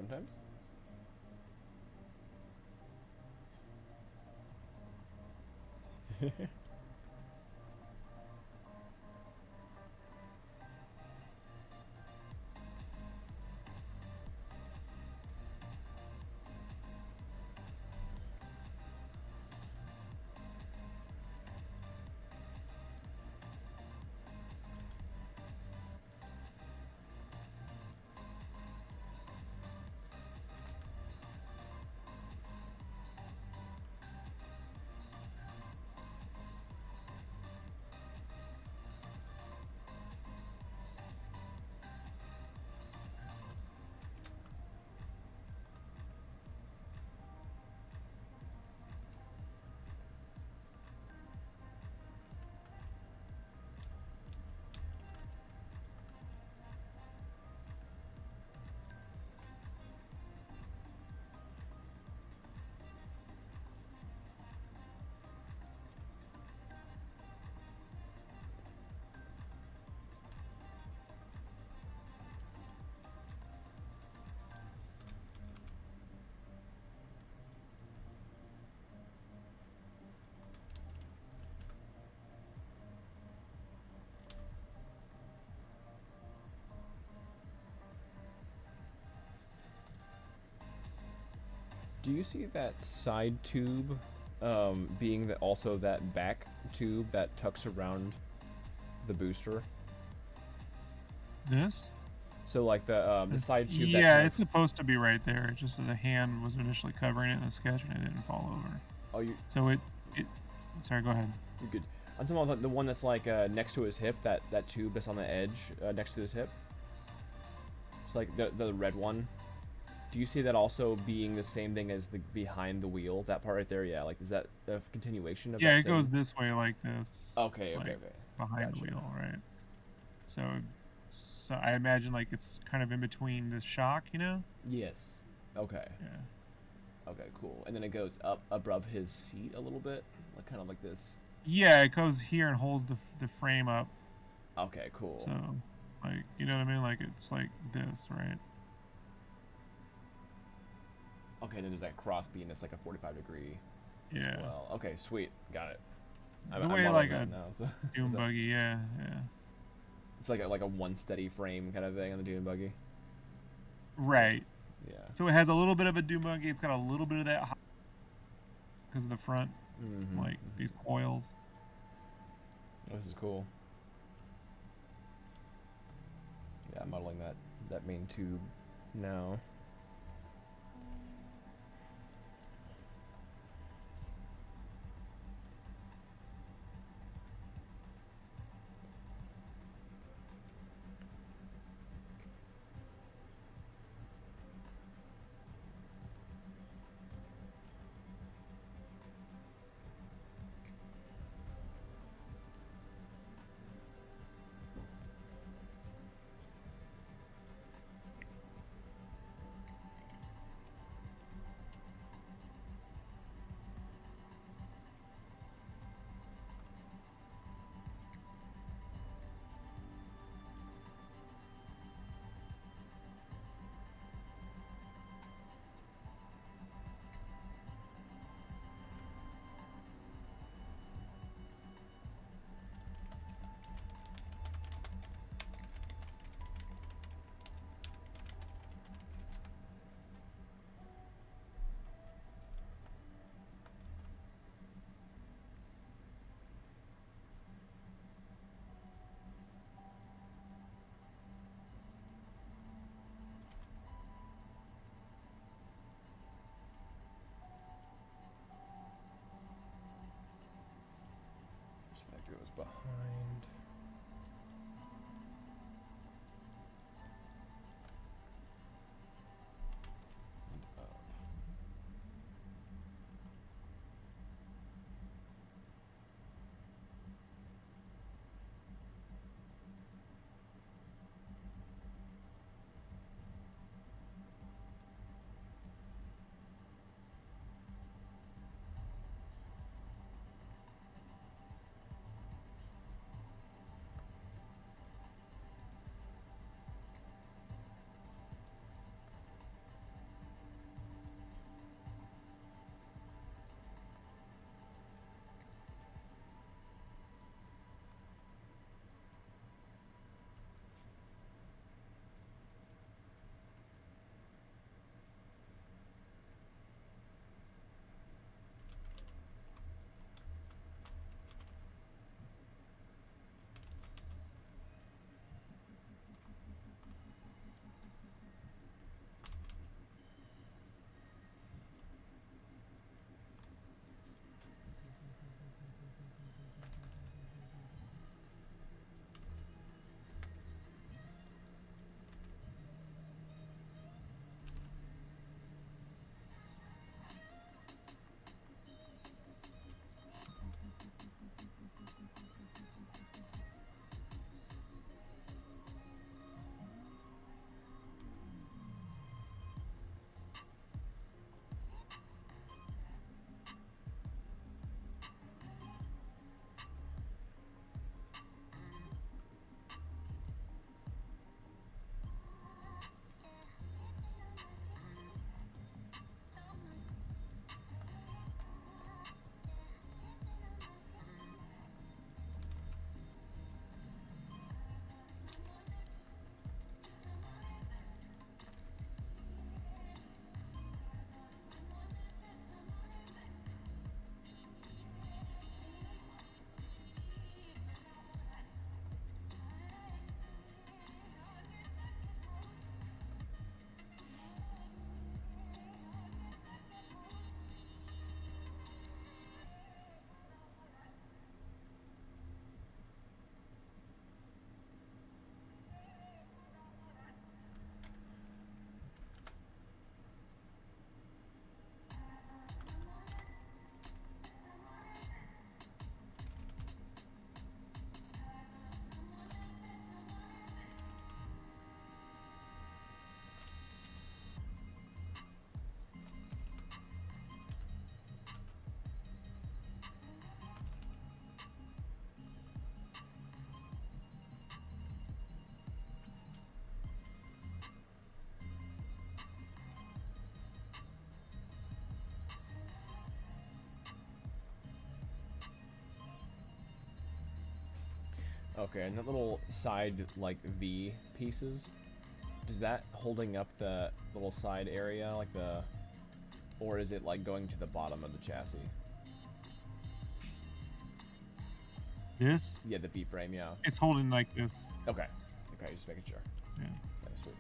sometimes. Do you see that side tube being also that back tube that tucks around the booster? This? So like the side tube that Yeah, it's supposed to be right there. It's just that the hand was initially covering it in the sketch and it didn't fall over. Oh, you... So it sorry, go ahead. You're good. I'm talking about the one that's like next to his hip, that tube that's on the edge next to his hip. It's like the red one. Do you see that also being the same thing as the behind the wheel? That part right there, yeah. Like, is that a continuation of? Yeah, that it same... goes this way like this. Okay, like, okay. Behind the wheel, right? So I imagine like it's kind of in between the shock, you know? Yes. Okay. Yeah. Okay, cool. And then it goes up above his seat a little bit, like kind of like this. Yeah, it goes here and holds the frame up. Okay, cool. So, like, you know what I mean? Like it's like this, right? Okay, then there's that cross beam that's like a 45-degree. Yeah. As well. Okay, sweet, got it. The way like a now, so. dune buggy, yeah. It's like a one steady frame kind of thing on the dune buggy. Right. Yeah. So it has a little bit of a dune buggy. It's got a little bit of that because of the front, like these coils. This is cool. Yeah, I'm modeling that main tube now. So that goes behind. And up. Okay, and that little side, like, V pieces, is that holding up the little side area, like the... Or is it, like, going to the bottom of the chassis? This? Yeah, the V-frame, yeah. It's holding like this. Okay. Okay, just making sure. Yeah. Okay, sweet.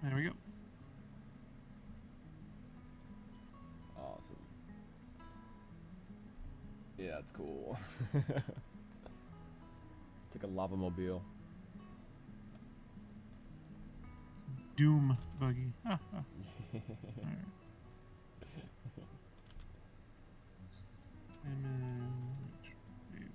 There we go. Awesome. Yeah, it's cool. It's like a lava mobile. Doom buggy. Alright. Image. Save.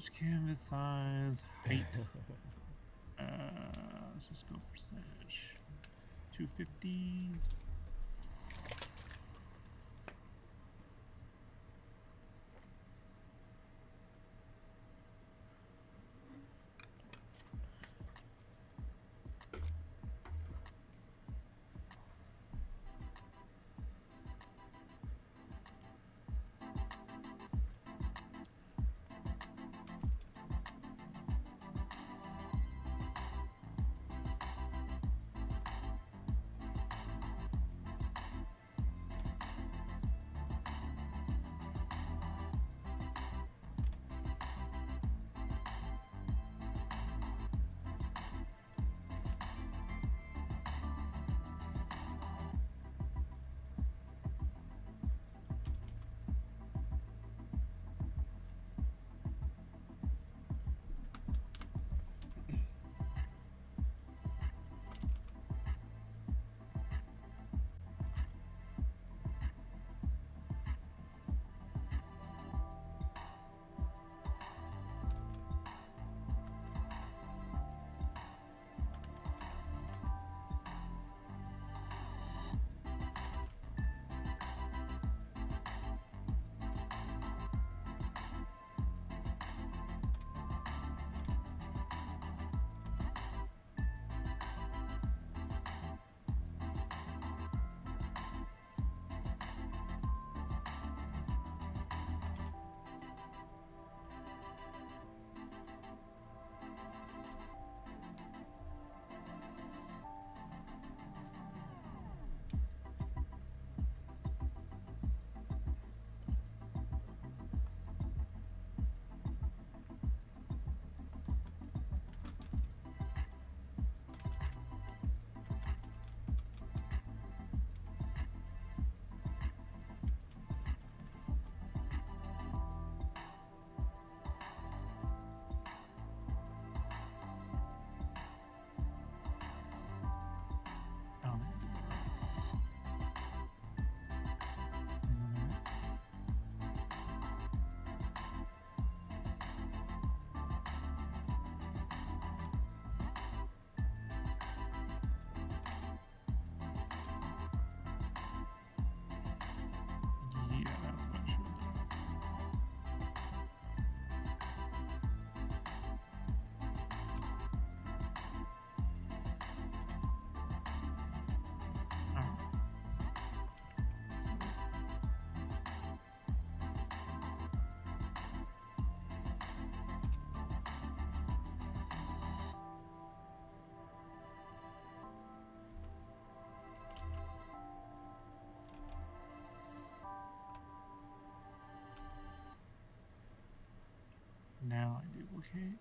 Percentage, canvas size, height. Let's just go percentage. 250. Now I duplicate.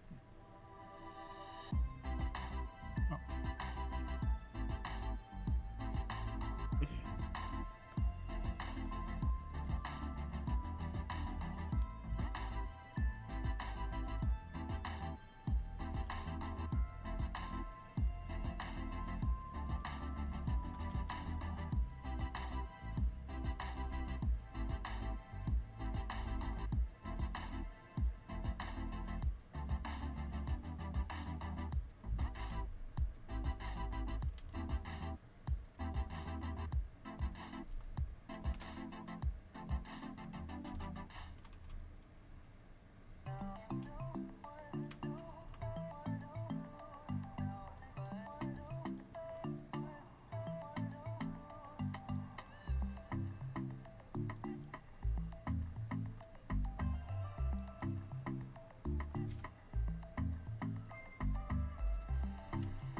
Oh.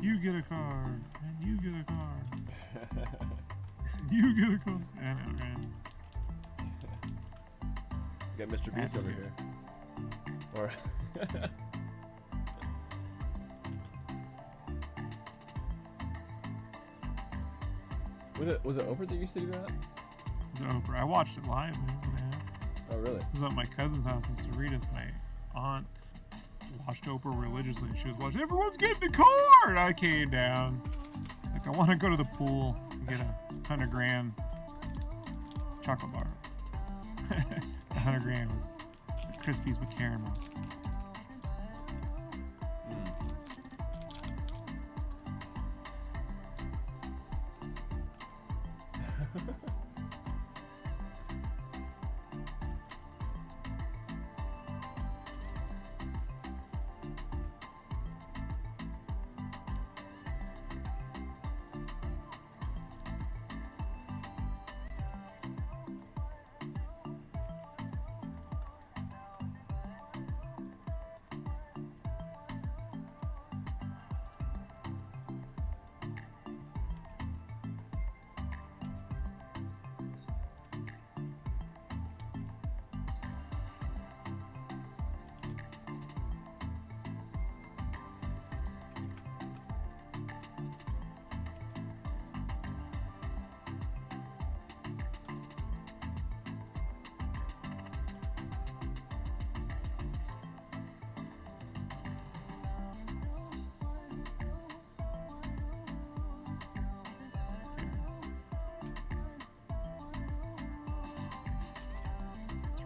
You get a card, and you get a card. You get a card. I know, right? Got Mr. Beast over here. Or was it Oprah that used to do that? It was Oprah. I watched it live, man. Oh really? It was at my cousin's house in Cerritos. My aunt watched Oprah religiously. She was watching, everyone's getting a card! I came down. Like, I want to go to the pool and get a $100,000 chocolate bar. The $100,000 was Crispies with caramel.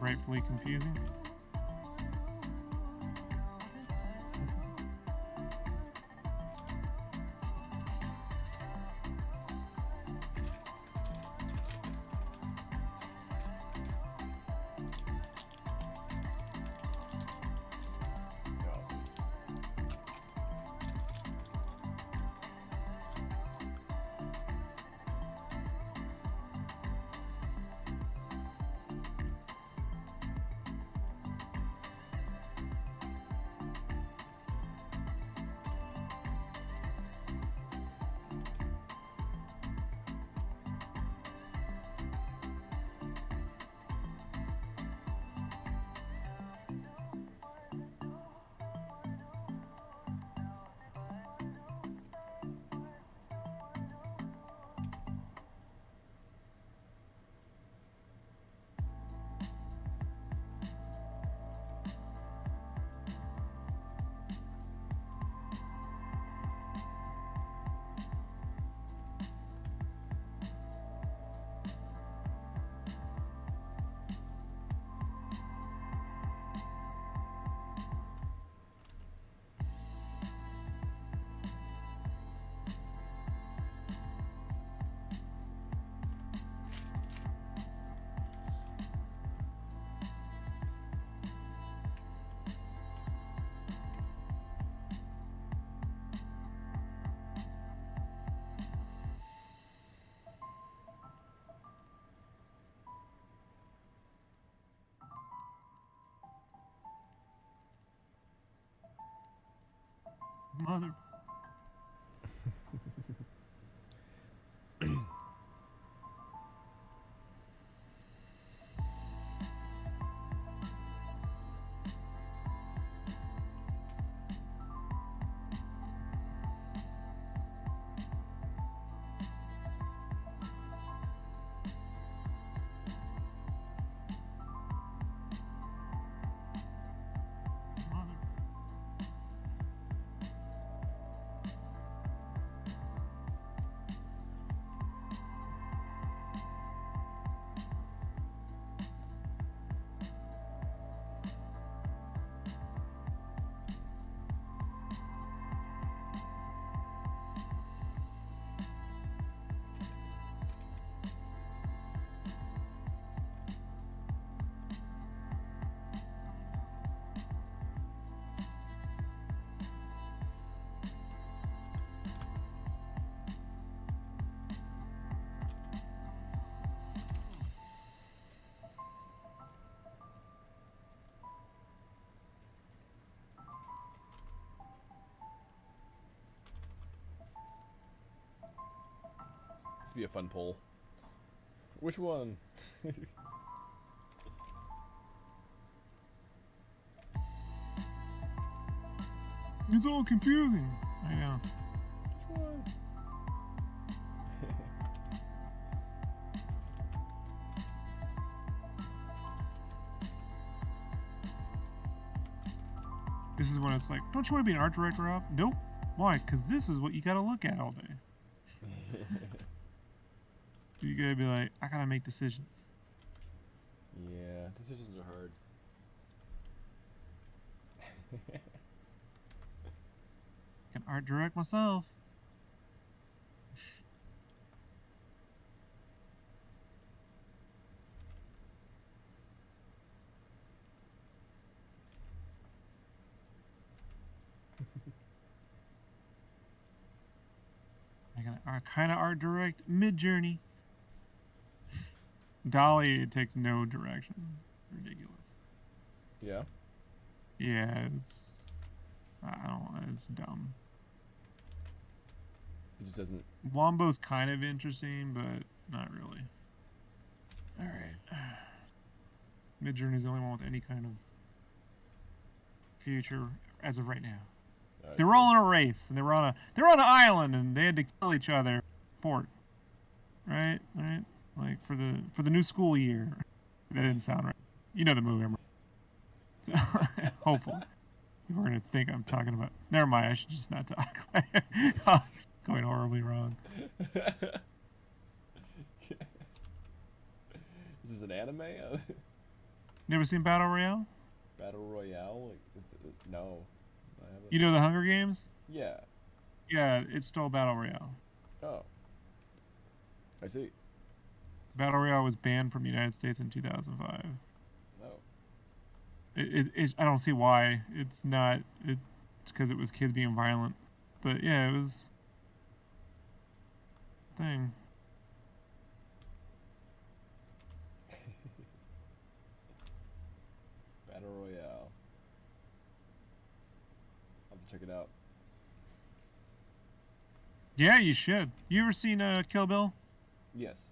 rightfully confusing. Mother. This would be a fun poll. Which one? It's all confusing. I know. Which one? This is when it's like, don't you want to be an art director, Rob? Nope. Why? Because this is what you got to look at all day. You got to be like, I got to make decisions. Yeah, decisions are hard. I can art direct myself. I can kind of art direct mid-journey. Dolly, it takes no direction. Ridiculous. Yeah? Yeah, it's... I don't know, it's dumb. It just doesn't... Wombo's kind of interesting, but not really. Alright. Mid-journey's the only one with any kind of future as of right now. They were all in a race, and they were on an island, and they had to kill each other. Port, right? Like for the new school year. That didn't sound right. You know the movie. So, hopefully, people are gonna think I'm talking about. Never mind. I should just not talk. It's going horribly wrong. Is this an anime? Never seen Battle Royale? Battle Royale? Like, no, I haven't. You know the Hunger Games? Yeah. Yeah, it's still Battle Royale. Oh, I see. Battle Royale was banned from the United States in 2005. Oh. I don't see why. It's not. It's because it was kids being violent. But yeah, it was a thing. Battle Royale. I'll have to check it out. Yeah, you should. You ever seen Kill Bill? Yes.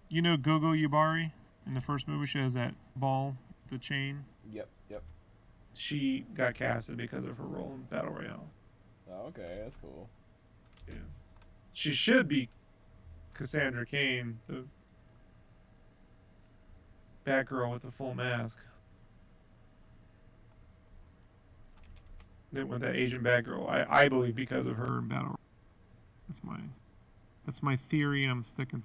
You know Gogo Yubari in the first movie? She has that ball, the chain. Yep. Yep. She got casted because of her role in Battle Royale. Oh, okay, that's cool. Yeah. She should be Cassandra Cain, the Batgirl with the full mask. With that Asian Batgirl, I believe because of her in Battle Royale. That's my theory, and I'm sticking.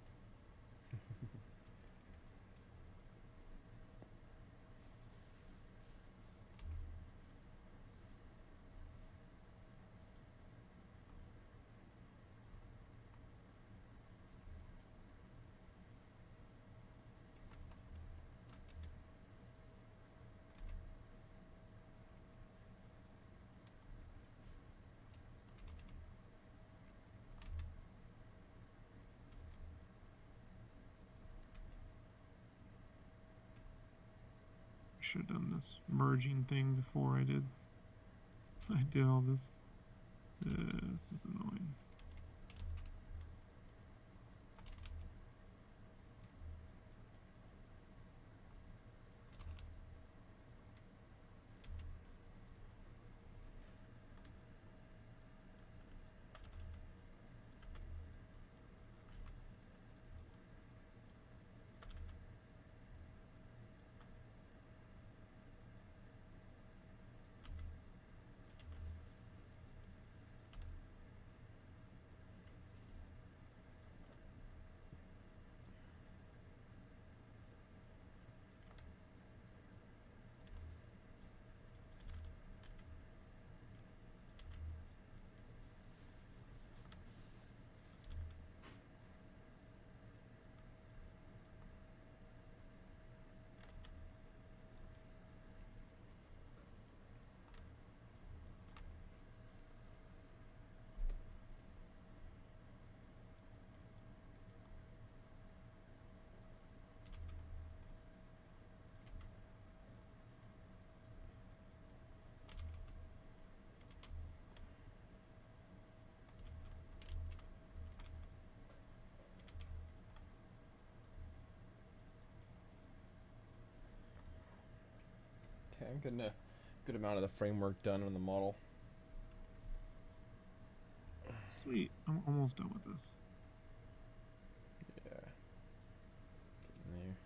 Should have done this merging thing before I did all this. This is annoying. Okay, I'm getting a good amount of the framework done on the model. Sweet. I'm almost done with this. Yeah. Getting there.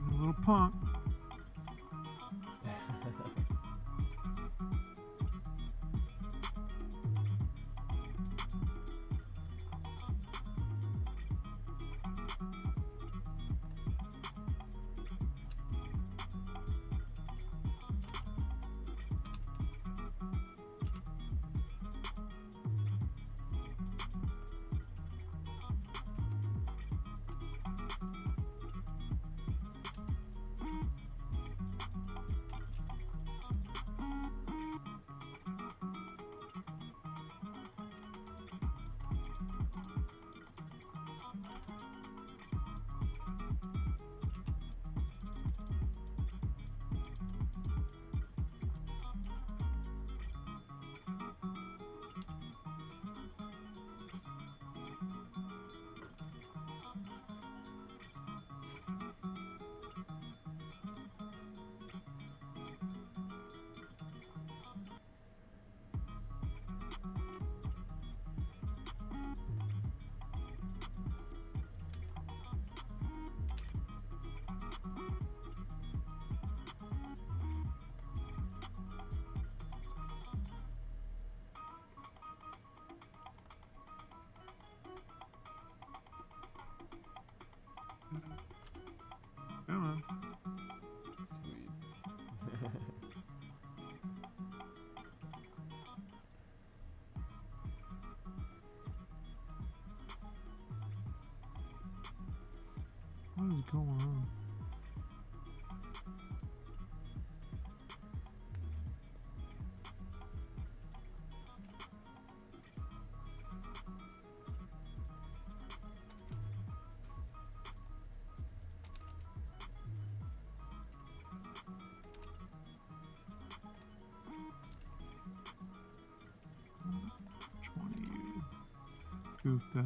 A little punk. What is going on? Goofed up.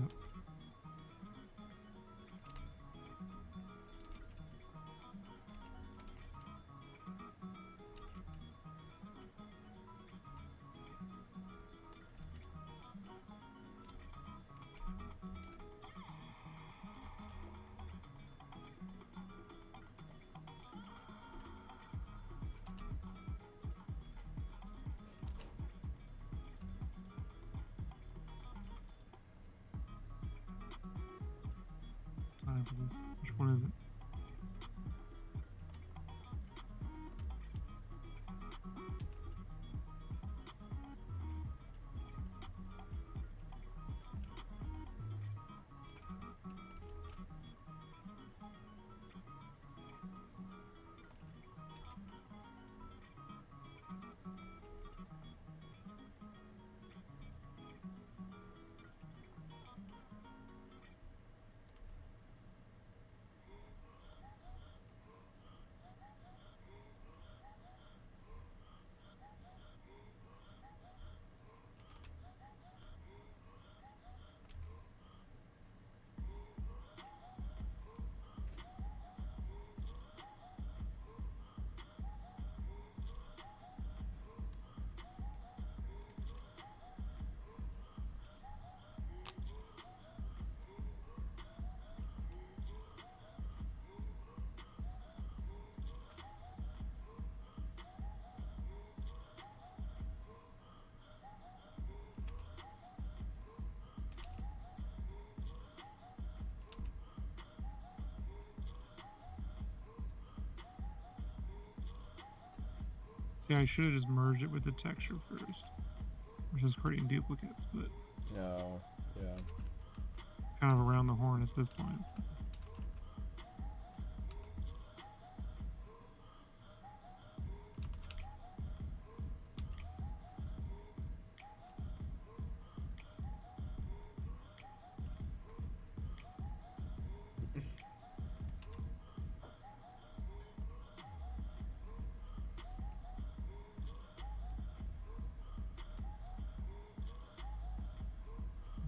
Time for this. Which one is it? See, I should have just merged it with the texture first, versus creating duplicates, but No, yeah. kind of around the horn at this point. So.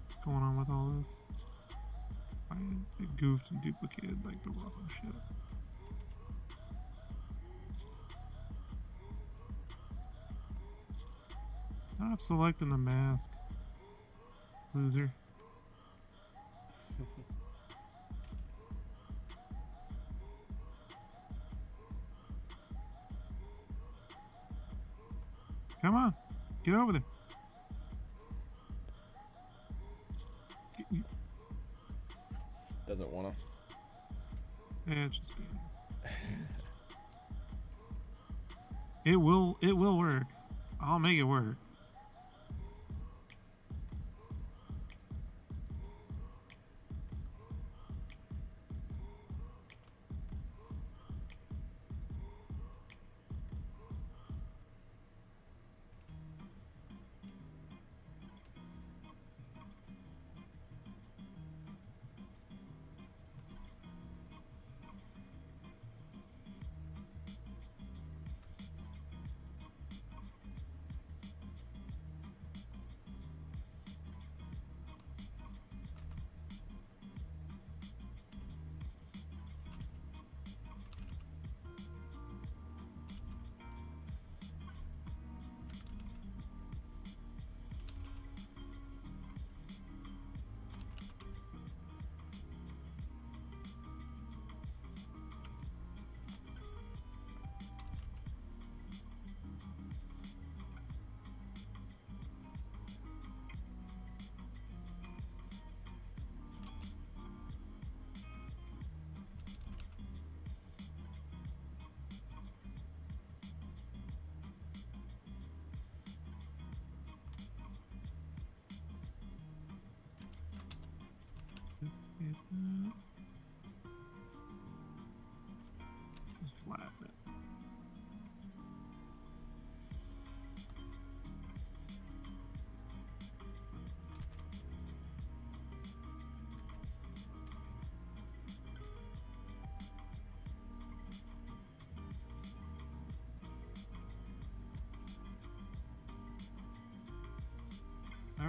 What's going on with all this? It goofed and duplicated like the wrong shit. Stop selecting the mask, loser. Come on, get over there. Doesn't wanna. Yeah, it's just it will work. I'll make it work.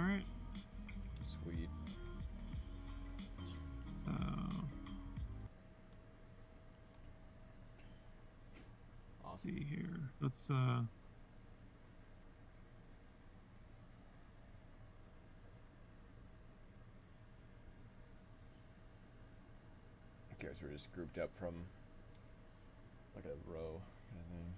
right. Sweet. So let's see here. Let's Okay, so we're just grouped up from like a row kind of thing.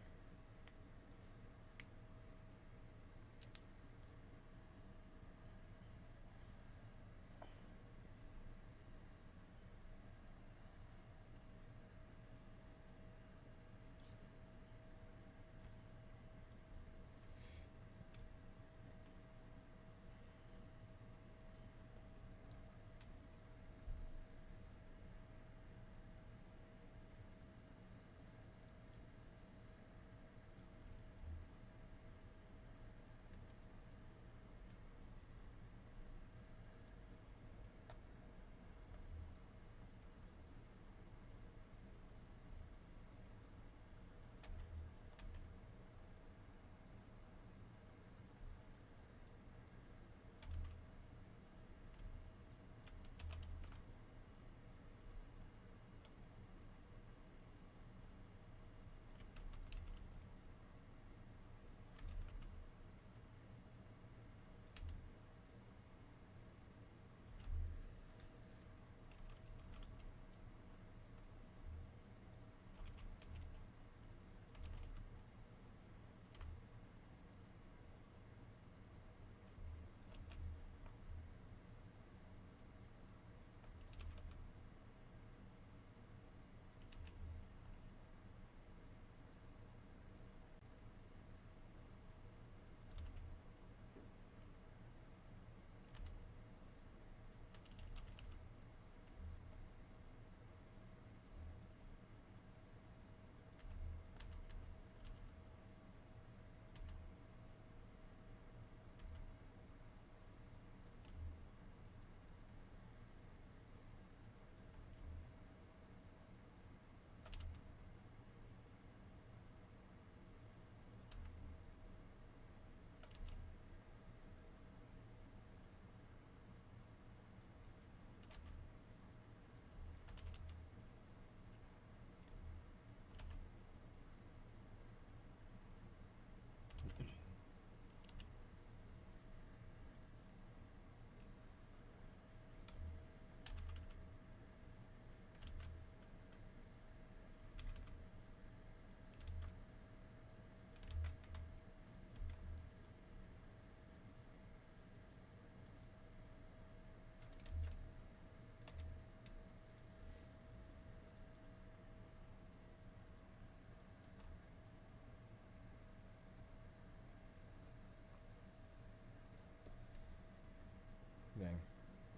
Dang,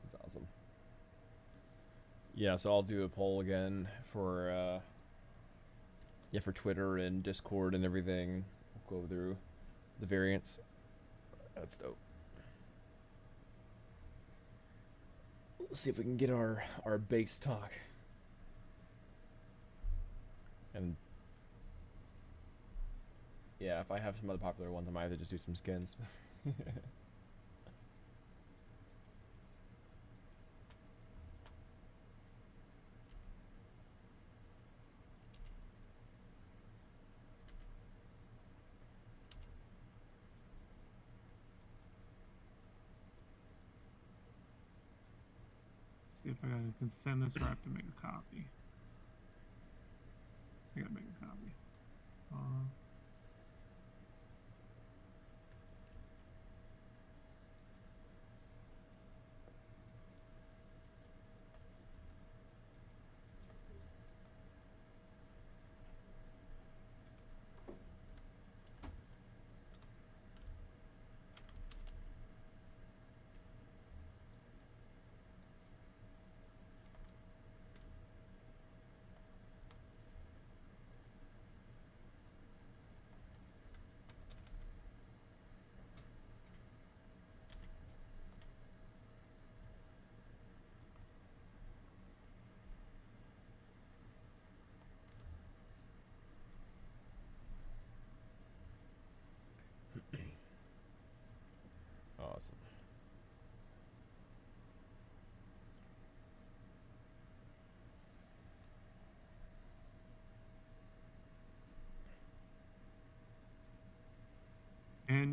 that's awesome. Yeah, so I'll do a poll again for yeah, for Twitter and Discord and everything. We'll go through the variants. That's dope. Let's see if we can get our base talk. And yeah, if I have some other popular ones, I might have to just do some skins. see if I can send this or I have to make a copy. I gotta make a copy.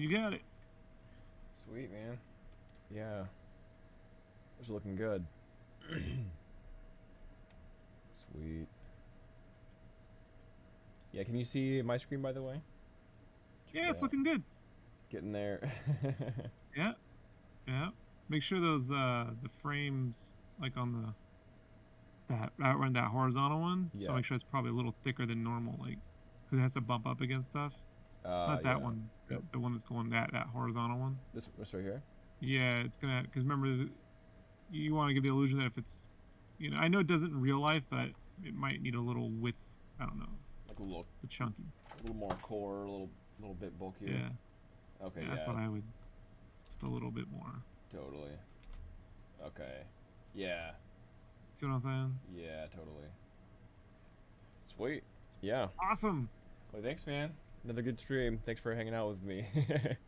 You got it. Sweet, man. Yeah. It's looking good. Sweet. Yeah, can you see my screen, by the way? Yeah, it's looking good. Getting there. Yeah, yeah. Make sure those the frames like on that horizontal one. So Yeah. make sure it's probably a little thicker than normal, like because it has to bump up against stuff. Not that Yeah. one. Yep. The one that's going that horizontal one. This right here? Yeah, it's gonna because remember you want to give the illusion that if it's I know it doesn't in real life, but it might need a little width. I don't know. Like a little Chunky. A little more core, a little bit bulkier. Yeah. Okay, Yeah, yeah. that's what I would. Just a little bit more. Totally. Okay. Yeah. See what I'm saying? Yeah, totally. Sweet. Yeah. Awesome. Well, thanks, man. Another good stream. Thanks for hanging out with me.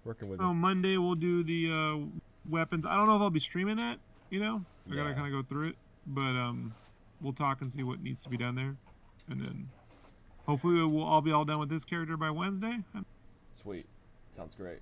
Working with me. So Monday we'll do the weapons. I don't know if I'll be streaming that. I gotta Yeah. kind of go through it, but we'll talk and see what needs to be done there, and then hopefully we'll all be all done with this character by Wednesday. Sweet. Sounds great.